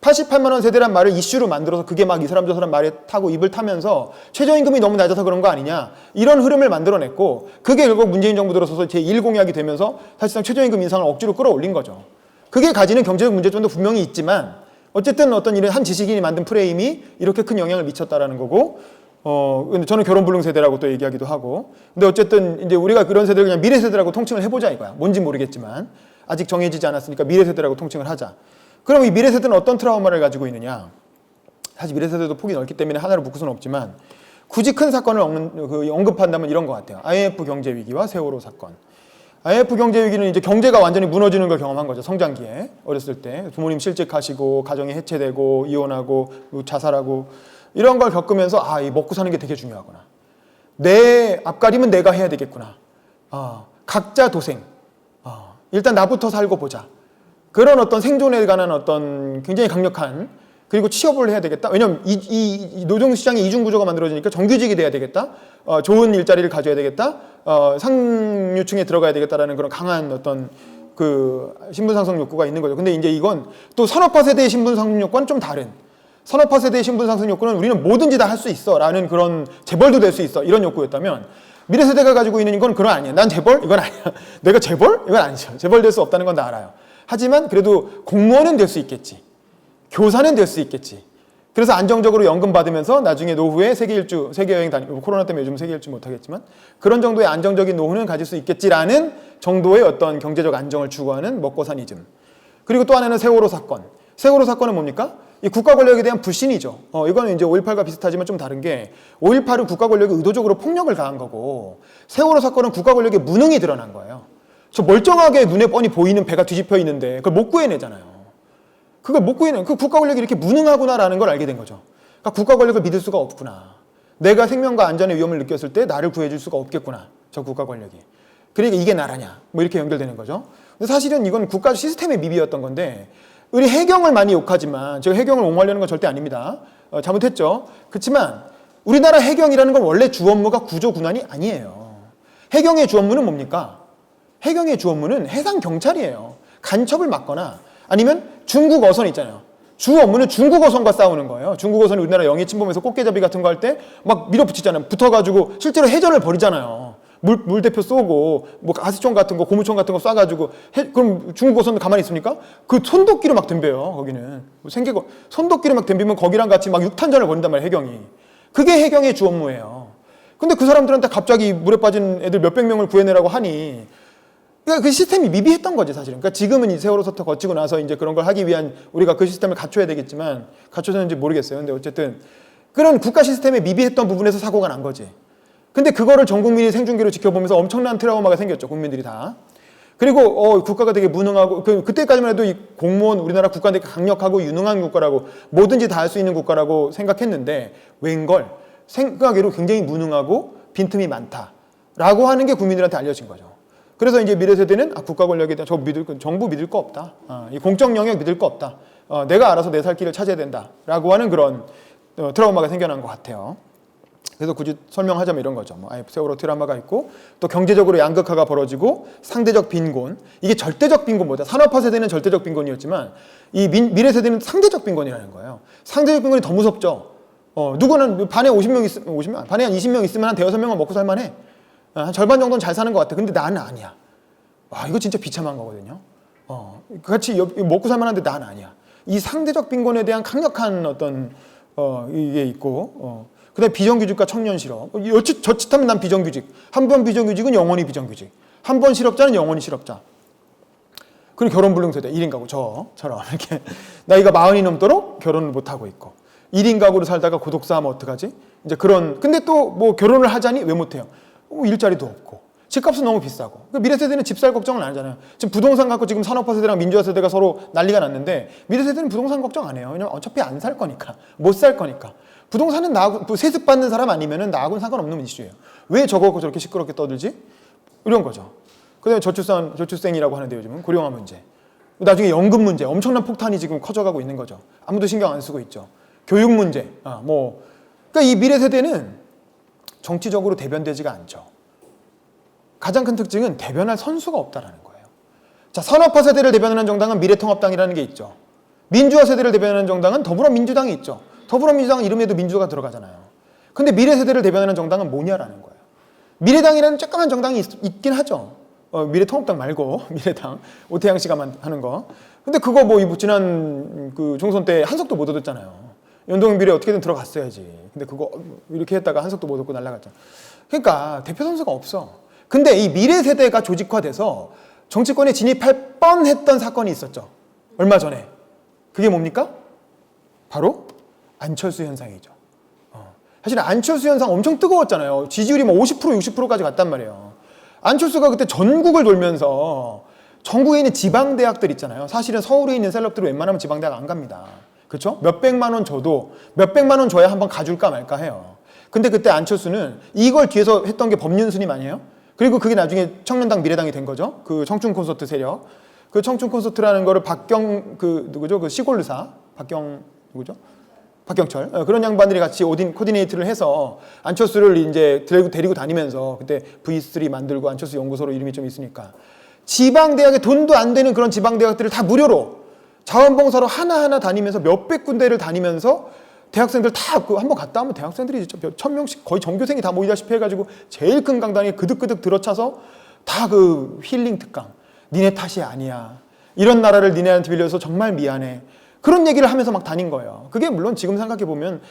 88만 원 세대란 말을 이슈로 만들어서 그게 막 이 사람 저 사람 말에 타고 입을 타면서 최저임금이 너무 낮아서 그런 거 아니냐, 이런 흐름을 만들어냈고, 그게 결국 문재인 정부 들어서서 제1공약이 되면서 사실상 최저임금 인상을 억지로 끌어올린 거죠. 그게 가지는 경제적 문제점도 분명히 있지만 어쨌든 어떤 이런 한 지식인이 만든 프레임이 이렇게 큰 영향을 미쳤다라는 거고, 근데 저는 결혼불능 세대라고 또 얘기하기도 하고, 근데 어쨌든 이제 우리가 그런 세대를 그냥 미래 세대라고 통칭을 해보자 이거야. 뭔지 모르겠지만 아직 정해지지 않았으니까 미래 세대라고 통칭을 하자. 그럼 이 미래 세대는 어떤 트라우마를 가지고 있느냐? 사실 미래 세대도 폭이 넓기 때문에 하나로 묶을 수는 없지만 굳이 큰 사건을 언급한다면 이런 것 같아요. IMF 경제 위기와 세월호 사건. IMF 경제 위기는 이제 경제가 완전히 무너지는 걸 경험한 거죠. 성장기에, 어렸을 때 부모님 실직하시고 가정이 해체되고 이혼하고 자살하고 이런 걸 겪으면서 이 먹고 사는 게 되게 중요하구나. 내 앞가림은 내가 해야 되겠구나. 각자 도생. 일단 나부터 살고 보자. 그런 어떤 생존에 관한 어떤 굉장히 강력한, 그리고 취업을 해야 되겠다. 왜냐면 이 노동시장의 이중구조가 만들어지니까 정규직이 돼야 되겠다. 좋은 일자리를 가져야 되겠다. 상류층에 들어가야 되겠다라는 그런 강한 어떤 그 신분상승 욕구가 있는 거죠. 근데 이제 이건 또 산업화 세대의 신분상승 욕구와는 좀 다른, 산업화 세대의 신분상승 욕구는 우리는 뭐든지 다 할 수 있어 라는 그런, 재벌도 될 수 있어 이런 욕구였다면, 미래 세대가 가지고 있는 이건 그런 아니야. 난 재벌? 이건 아니야. 내가 재벌? 이건 아니죠. 재벌 될 수 없다는 건 다 알아요. 하지만 그래도 공무원은 될 수 있겠지. 교사는 될 수 있겠지. 그래서 안정적으로 연금 받으면서 나중에 노후에 세계 여행 다니고, 코로나 때문에 요즘 세계 일주 못하겠지만 그런 정도의 안정적인 노후는 가질 수 있겠지라는 정도의 어떤 경제적 안정을 추구하는 먹고사니즘. 그리고 또 하나는 세월호 사건. 세월호 사건은 뭡니까? 이 국가 권력에 대한 불신이죠. 이거는 이제 5.18과 비슷하지만 좀 다른 게, 5.18은 국가 권력이 의도적으로 폭력을 가한 거고, 세월호 사건은 국가 권력의 무능이 드러난 거예요. 저 멀쩡하게 눈에 뻔히 보이는 배가 뒤집혀 있는데 그걸 못 구해내잖아요. 그걸 못 구해내. 그 국가 권력이 이렇게 무능하구나라는 걸 알게 된 거죠. 그러니까 국가 권력을 믿을 수가 없구나. 내가 생명과 안전의 위험을 느꼈을 때 나를 구해줄 수가 없겠구나. 저 국가 권력이. 그러니까 이게 나라냐. 뭐 이렇게 연결되는 거죠. 근데 사실은 이건 국가 시스템의 미비였던 건데, 우리 해경을 많이 욕하지만, 제가 해경을 옹호하려는 건 절대 아닙니다. 잘못했죠. 그렇지만 우리나라 해경이라는 건 원래 주 업무가 구조군환이 아니에요. 해경의 주 업무는 뭡니까? 해경의 주 업무는 해상경찰이에요. 간첩을 막거나 아니면 중국 어선 있잖아요. 주 업무는 중국 어선과 싸우는 거예요. 중국 어선이 우리나라 영해 침범해서 꽃게잡이 같은 거 할 때 막 밀어붙이잖아요. 붙어가지고 실제로 해전을 벌이잖아요. 물대표 쏘고 뭐 가스총 같은 거, 고무총 같은 거 쏴가지고 그럼 중국 어선은 가만히 있습니까? 그 손도끼로 막 덤벼요. 거기는 생기고 손도끼로 막 덤비면 거기랑 같이 막 육탄전을 벌인단 말이에요. 해경이. 그게 해경의 주 업무예요. 근데 그 사람들한테 갑자기 물에 빠진 애들 몇백 명을 구해내라고 하니, 그러니까 그 시스템이 미비했던 거지 사실은. 그러니까 지금은 이 세월호 사태 거치고 나서 이제 그런 걸 하기 위한 우리가 그 시스템을 갖춰야 되겠지만, 갖춰졌는지 모르겠어요. 근데 어쨌든 그런 국가 시스템에 미비했던 부분에서 사고가 난 거지. 근데 그거를 전 국민이 생중계로 지켜보면서 엄청난 트라우마가 생겼죠. 국민들이 다. 그리고 국가가 되게 무능하고, 그때까지만 해도 이 공무원, 우리나라 국가 되게 강력하고 유능한 국가라고, 뭐든지 다 할 수 있는 국가라고 생각했는데, 웬걸 생각외로 굉장히 무능하고 빈틈이 많다라고 하는 게 국민들한테 알려진 거죠. 그래서 이제 미래 세대는 국가 권력에 대한 정부 믿을 거 없다. 이 공적 영역 믿을 거 없다. 내가 알아서 내 살 길을 찾아야 된다라고 하는 그런 트라우마가 생겨난 것 같아요. 그래서 굳이 설명하자면 이런 거죠. 세월호 트라우마가 있고, 또 경제적으로 양극화가 벌어지고, 상대적 빈곤. 이게 절대적 빈곤보다, 산업화 세대는 절대적 빈곤이었지만 이 미래 세대는 상대적 빈곤이라는 거예요. 상대적 빈곤이 더 무섭죠. 누구는 반에 50명 있으면, 반에 한 20명 있으면 한 대여섯 명은 먹고 살만해. 한 절반 정도는 잘 사는 것 같아. 근데 나는 아니야. 와, 이거 진짜 비참한 거거든요. 같이 먹고 살만한데 나는 아니야. 이 상대적 빈곤에 대한 강력한 어떤, 이게 있고, 그 다음에 비정규직과 청년 실업. 저짓하면 난 비정규직. 한 번 비정규직은 영원히 비정규직. 한 번 실업자는 영원히 실업자. 그리고 결혼불능 세대, 1인 가구, 저처럼. 이렇게 나이가 40이 넘도록 결혼을 못하고 있고. 1인 가구로 살다가 고독사하면 어떡하지? 이제 그런, 근데 또 뭐 결혼을 하자니 왜 못해요? 일자리도 없고. 집값은 너무 비싸고. 미래 세대는 집 살 걱정을 안 하잖아요. 지금 부동산 갖고 지금 산업화 세대랑 민주화 세대가 서로 난리가 났는데 미래 세대는 부동산 걱정 안 해요. 왜냐면 어차피 안 살 거니까. 못 살 거니까. 부동산은 나하고, 세습 받는 사람 아니면은 나하고는 상관없는 이슈예요. 왜 저거 저렇게 시끄럽게 떠들지? 이런 거죠. 그 다음에 저출생이라고 하는데 요즘은 고령화 문제. 나중에 연금 문제. 엄청난 폭탄이 지금 커져가고 있는 거죠. 아무도 신경 안 쓰고 있죠. 교육 문제. 그러니까 이 미래 세대는 정치적으로 대변되지가 않죠. 가장 큰 특징은 대변할 선수가 없다라는 거예요. 자, 산업화 세대를 대변하는 정당은 미래통합당이라는 게 있죠. 민주화 세대를 대변하는 정당은 더불어민주당이 있죠. 더불어민주당은 이름에도 민주가 들어가잖아요. 근데 미래 세대를 대변하는 정당은 뭐냐라는 거예요. 미래당이라는 조그만 정당이 있긴 하죠. 미래통합당 말고 미래당 오태양 씨가 하는 거. 근데 그거 뭐 지난 그 총선 때 한석도 못 얻었잖아요. 연동형 비례 어떻게든 들어갔어야지. 근데 그거 이렇게 했다가 한석도 못 얻고 날아갔잖아. 그러니까 대표 선수가 없어. 근데 이 미래 세대가 조직화돼서 정치권에 진입할 뻔했던 사건이 있었죠. 얼마 전에. 그게 뭡니까? 바로 안철수 현상이죠. 사실 안철수 현상 엄청 뜨거웠잖아요. 지지율이 뭐 50%, 60%까지 갔단 말이에요. 안철수가 그때 전국을 돌면서 전국에 있는 지방대학들 있잖아요. 사실은 서울에 있는 셀럽들은 웬만하면 지방대학 안 갑니다. 그렇죠? 몇백만 원 줘도 몇백만 원 줘야 한번 가줄까 말까 해요. 근데 그때 안철수는 이걸 뒤에서 했던 게 법륜스님 아니에요? 그리고 그게 나중에 청년당 미래당이 된 거죠. 그 청춘 콘서트 세력. 그 청춘 콘서트라는 거를 누구죠? 그 시골 의사. 누구죠? 박경철. 그런 양반들이 같이 코디네이트를 해서 안철수를 이제 데리고 다니면서 그때 V3 만들고 안철수 연구소로 이름이 좀 있으니까 지방대학에 돈도 안 되는 그런 지방대학들을 다 무료로 자원봉사로 하나하나 다니면서 몇백 군데를 다니면서 대학생들 다 한번 갔다 오면 대학생들이 진짜 몇 천 명씩 거의 전교생이 다 모이다시피 해가지고 제일 큰 강당에 그득그득 들어차서 다 그 힐링 특강. 니네 탓이 아니야. 이런 나라를 니네한테 빌려서 정말 미안해. 그런 얘기를 하면서 막 다닌 거예요. 그게 물론 지금 생각해보면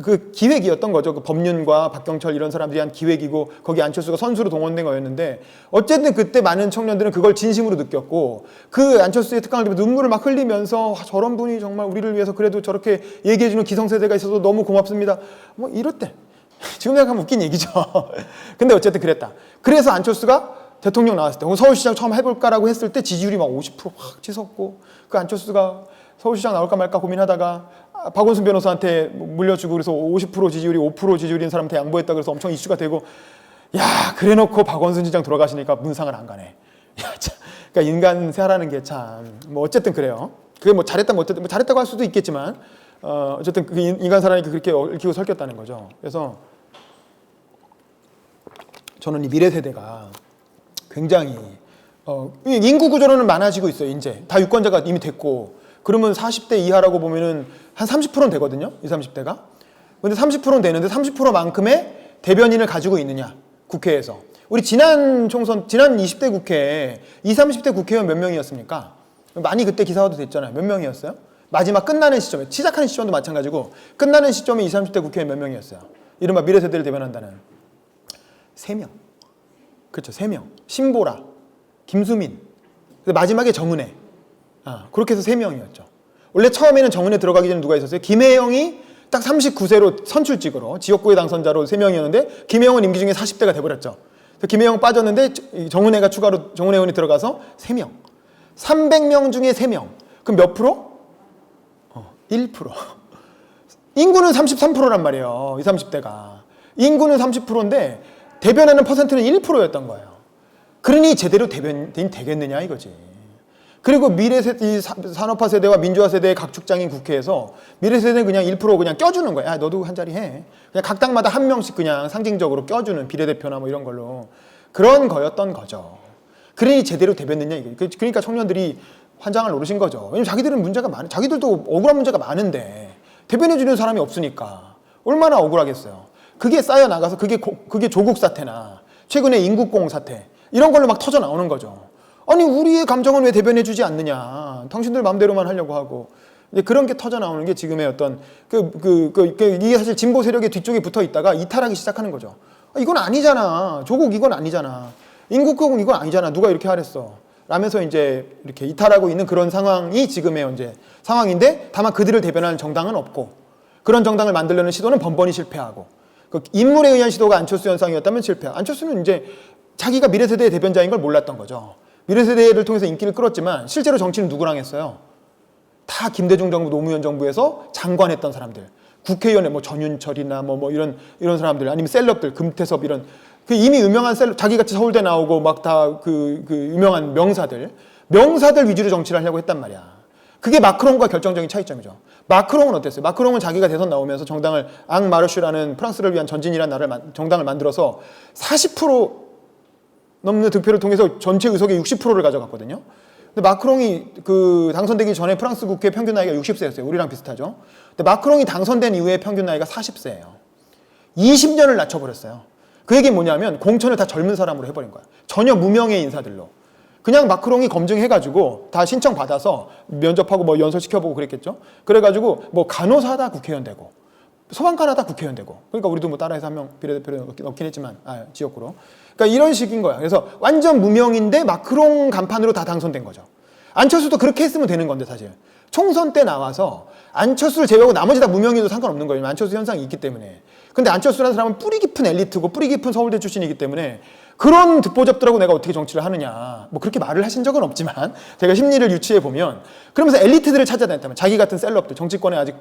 그 기획이었던 거죠. 그 법륜과 박경철 이런 사람들이 한 기획이고 거기 안철수가 선수로 동원된 거였는데 어쨌든 그때 많은 청년들은 그걸 진심으로 느꼈고 그 안철수의 특강을 들으면 눈물을 막 흘리면서 저런 분이 정말 우리를 위해서 그래도 저렇게 얘기해주는 기성세대가 있어서 너무 고맙습니다. 뭐 이랬대. 지금 생각하면 웃긴 얘기죠. 근데 어쨌든 그랬다. 그래서 안철수가 대통령 나왔을 때 서울시장 처음 해볼까라고 했을 때 지지율이 막 50%확 치솟고 그 안철수가 서울시장 나올까 말까 고민하다가 박원순 변호사한테 물려주고 그래서 50% 지지율이 5% 지지율인 사람한테 양보했다 그래서 엄청 이슈가 되고 야 그래놓고 박원순 시장 돌아가시니까 문상을 안 가네. 야, 참. 그러니까 인간 세하라는 게 참 뭐 어쨌든 그래요. 그게 뭐 잘했다 못했다 뭐 잘했다고 할 수도 있겠지만 어쨌든 그 인간 사람이 그렇게 얽히고 설켰다는 거죠. 그래서 저는 이 미래 세대가 굉장히 인구 구조로는 많아지고 있어요. 이제 다 유권자가 이미 됐고 그러면 40대 이하라고 보면은 한 30%는 되거든요. 20, 30대가. 근데 30%는 되는데 30%만큼의 대변인을 가지고 있느냐. 국회에서. 우리 지난 20대 국회에 20, 30대 국회의원 몇 명이었습니까? 많이 그때 기사화도 됐잖아요. 몇 명이었어요? 마지막 끝나는 시점에, 시작하는 시점도 마찬가지고 끝나는 시점에 20, 30대 국회의원 몇 명이었어요? 이른바 미래세대를 대변한다는 3명. 그렇죠. 3명. 신보라, 김수민, 마지막에 정은혜. 그렇게 해서 3명이었죠. 원래 처음에는 정은혜 들어가기 전에 누가 있었어요? 김혜영이 딱 39세로 선출직으로 지역구의 당선자로 3명이었는데 김혜영은 임기 중에 40대가 돼버렸죠. 김혜영 빠졌는데 정은혜 의원이 들어가서 3명. 300명 중에 3명. 그럼 몇 프로? 1%. 인구는 33%란 말이에요. 20, 30대가. 인구는 30%인데 대변하는 퍼센트는 1%였던 거예요. 그러니 제대로 대변인이 되겠느냐 이거지. 그리고 미래세대, 산업화 세대와 민주화 세대의 각 축장인 국회에서 미래세대는 그냥 1% 그냥 껴주는 거야. 야, 너도 한 자리 해. 그냥 각 당마다 한 명씩 그냥 상징적으로 껴주는 비례대표나 뭐 이런 걸로. 그런 거였던 거죠. 그러니 제대로 대변했냐 이게. 그러니까 청년들이 환장을 노리신 거죠. 왜냐면 자기들은 문제가 자기들도 억울한 문제가 많은데 대변해주는 사람이 없으니까. 얼마나 억울하겠어요. 그게 쌓여 나가서 그게 조국 사태나 최근에 인국공 사태 이런 걸로 막 터져 나오는 거죠. 아니 우리의 감정은 왜 대변해주지 않느냐. 당신들 마음대로만 하려고 하고 이제 그런 게 터져 나오는 게 지금의 어떤 이게 사실 진보 세력의 뒤쪽에 붙어 있다가 이탈하기 시작하는 거죠. 이건 아니잖아. 조국 이건 아니잖아. 인국공은 이건 아니잖아. 누가 이렇게 하랬어. 라면서 이제 이렇게 이탈하고 있는 그런 상황이 지금의 현재 상황인데 다만 그들을 대변하는 정당은 없고 그런 정당을 만들려는 시도는 번번이 실패하고 그 인물에 의한 시도가 안철수 현상이었다면 실패하고 안철수는 이제 자기가 미래세대의 대변자인 걸 몰랐던 거죠. 미래세대를 통해서 인기를 끌었지만 실제로 정치는 누구랑 했어요? 다 김대중 정부, 노무현 정부에서 장관했던 사람들, 국회의원에 뭐 전윤철이나 뭐 이런 사람들, 아니면 셀럽들, 금태섭 이런 그 이미 유명한 셀럽, 자기같이 서울대 나오고 막 다 그 유명한 명사들 위주로 정치를 하려고 했단 말이야. 그게 마크롱과 결정적인 차이점이죠. 마크롱은 어땠어요? 마크롱은 자기가 대선 나오면서 정당을 앙마르슈라는 프랑스를 위한 전진이라는 정당을 만들어서 40% 넘는 득표를 통해서 전체 의석의 60%를 가져갔거든요. 근데 마크롱이 그 당선되기 전에 프랑스 국회 평균 나이가 60세였어요. 우리랑 비슷하죠. 근데 마크롱이 당선된 이후에 평균 나이가 40세예요. 20년을 낮춰버렸어요. 그 얘기는 뭐냐면 공천을 다 젊은 사람으로 해버린 거야. 전혀 무명의 인사들로. 그냥 마크롱이 검증해가지고 다 신청 받아서 면접하고 뭐 연설시켜보고 그랬겠죠. 그래가지고 뭐 간호사다 국회의원 되고 소방관하다 국회의원 되고. 그러니까 우리도 뭐 따라해서 한 명 비례대표를 넣긴 했지만 지역구로. 그러니까 이런 식인 거야. 그래서 완전 무명인데 마크롱 간판으로 다 당선된 거죠. 안철수도 그렇게 했으면 되는 건데 사실. 총선 때 나와서 안철수를 제외하고 나머지 다 무명해도 상관없는 거예요. 안철수 현상이 있기 때문에. 근데 안철수라는 사람은 뿌리 깊은 엘리트고 뿌리 깊은 서울대 출신이기 때문에 그런 듣보잡들하고 내가 어떻게 정치를 하느냐. 뭐 그렇게 말을 하신 적은 없지만 제가 심리를 유추해 보면 그러면서 엘리트들을 찾아다녔다면 자기 같은 셀럽들 정치권에 아직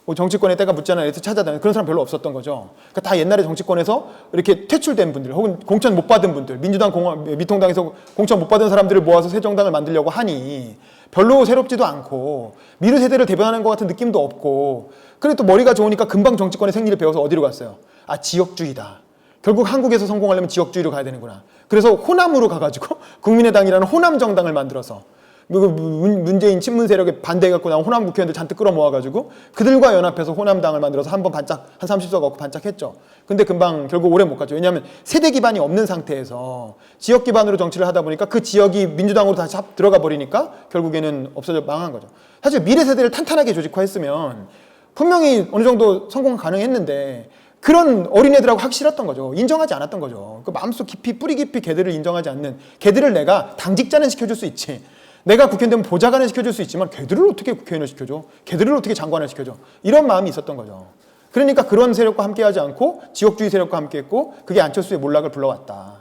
뭐 정치권에 때가 묻지 않은 엘리트 찾아다니는 그런 사람 별로 없었던 거죠. 그러니까 다 옛날에 정치권에서 이렇게 퇴출된 분들 혹은 공천 못 받은 분들 민주당 미통당에서 공천 못 받은 사람들을 모아서 새 정당을 만들려고 하니 별로 새롭지도 않고 미르 세대를 대변하는 것 같은 느낌도 없고 그래 또 머리가 좋으니까 금방 정치권의 생리를 배워서 어디로 갔어요? 지역주의다. 결국 한국에서 성공하려면 지역주의로 가야 되는구나. 그래서 호남으로 가가지고 국민의당이라는 호남 정당을 만들어서 문재인 친문 세력에 반대해갖고 나온 호남 국회의원들 잔뜩 끌어모아가지고 그들과 연합해서 호남당을 만들어서 한 번 반짝 한 30석 얻고 반짝했죠. 근데 금방 결국 오래 못 갔죠. 왜냐하면 세대 기반이 없는 상태에서 지역 기반으로 정치를 하다 보니까 그 지역이 민주당으로 다시 들어가 버리니까 결국에는 없어져 망한 거죠. 사실 미래 세대를 탄탄하게 조직화했으면 분명히 어느 정도 성공 가능했는데 그런 어린애들하고 하기 싫었던 거죠. 인정하지 않았던 거죠. 그 마음속 깊이 뿌리 깊이 걔들을 인정하지 않는 걔들을 내가 당직자는 시켜줄 수 있지. 내가 국회의원 되면 보좌관을 시켜줄 수 있지만 걔들을 어떻게 국회의원을 시켜줘? 걔들을 어떻게 장관을 시켜줘? 이런 마음이 있었던 거죠. 그러니까 그런 세력과 함께하지 않고 지역주의 세력과 함께했고 그게 안철수의 몰락을 불러왔다.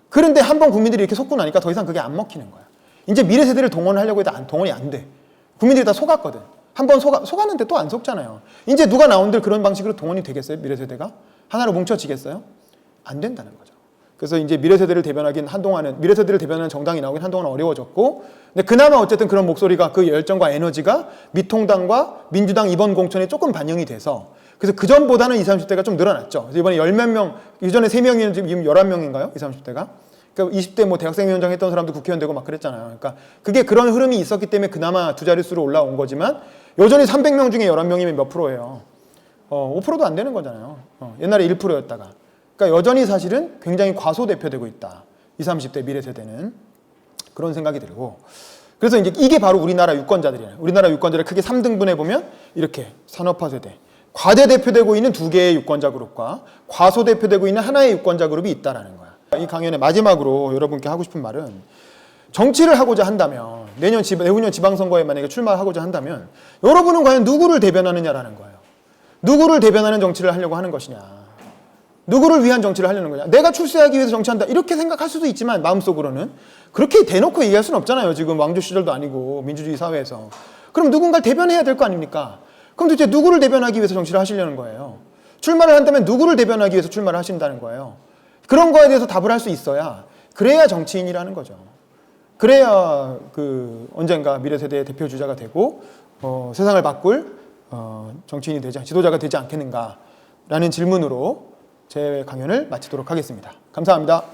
그런데 한번 국민들이 이렇게 속고 나니까 더 이상 그게 안 먹히는 거야. 이제 미래 세대를 동원하려고 해도 동원이 안 돼. 국민들이 다 속았거든. 한번 속았는데 또 안 속잖아요. 이제 누가 나온들 그런 방식으로 동원이 되겠어요? 미래 세대가? 하나로 뭉쳐지겠어요? 안 된다는 거죠. 그래서 이제 미래세대를 대변하긴 한동안은 미래세대를 대변하는 정당이 나오긴 한동안 어려워졌고 근데 그나마 어쨌든 그런 목소리가 그 열정과 에너지가 미통당과 민주당 이번 공천에 조금 반영이 돼서 그래서 그전보다는 20, 30대가 좀 늘어났죠. 그래서 이번에 10몇 명, 이전에 3명이었는데 지금 11명인가요? 20, 30대가? 그러니까 20대 뭐 대학생위원장 했던 사람도 국회의원 되고 막 그랬잖아요. 그러니까 그게 그런 흐름이 있었기 때문에 그나마 두 자릿수로 올라온 거지만 여전히 300명 중에 11명이면 몇 프로예요? 5%도 안 되는 거잖아요. 옛날에 1%였다가. 그러니까 여전히 사실은 굉장히 과소대표되고 있다. 20, 30대 미래세대는. 그런 생각이 들고. 그래서 이제 이게 바로 우리나라 유권자들이에요. 우리나라 유권자를 크게 3등분해 보면 이렇게 산업화 세대. 과대대표되고 있는 두 개의 유권자 그룹과 과소대표되고 있는 하나의 유권자 그룹이 있다는 거야. 이 강연의 마지막으로 여러분께 하고 싶은 말은 정치를 하고자 한다면 내후년 지방선거에 만약에 출마하고자 한다면 여러분은 과연 누구를 대변하느냐라는 거예요. 누구를 대변하는 정치를 하려고 하는 것이냐. 누구를 위한 정치를 하려는 거냐. 내가 출세하기 위해서 정치한다. 이렇게 생각할 수도 있지만 마음속으로는 그렇게 대놓고 얘기할 수는 없잖아요. 지금 왕조 시절도 아니고 민주주의 사회에서. 그럼 누군가를 대변해야 될 거 아닙니까? 그럼 도대체 누구를 대변하기 위해서 정치를 하시려는 거예요? 출마를 한다면 누구를 대변하기 위해서 출마를 하신다는 거예요. 그런 거에 대해서 답을 할 수 있어야 그래야 정치인이라는 거죠. 그래야 언젠가 미래 세대의 대표 주자가 되고 세상을 바꿀 정치인이 되지 지도자가 되지 않겠는가라는 질문으로 제 강연을 마치도록 하겠습니다. 감사합니다.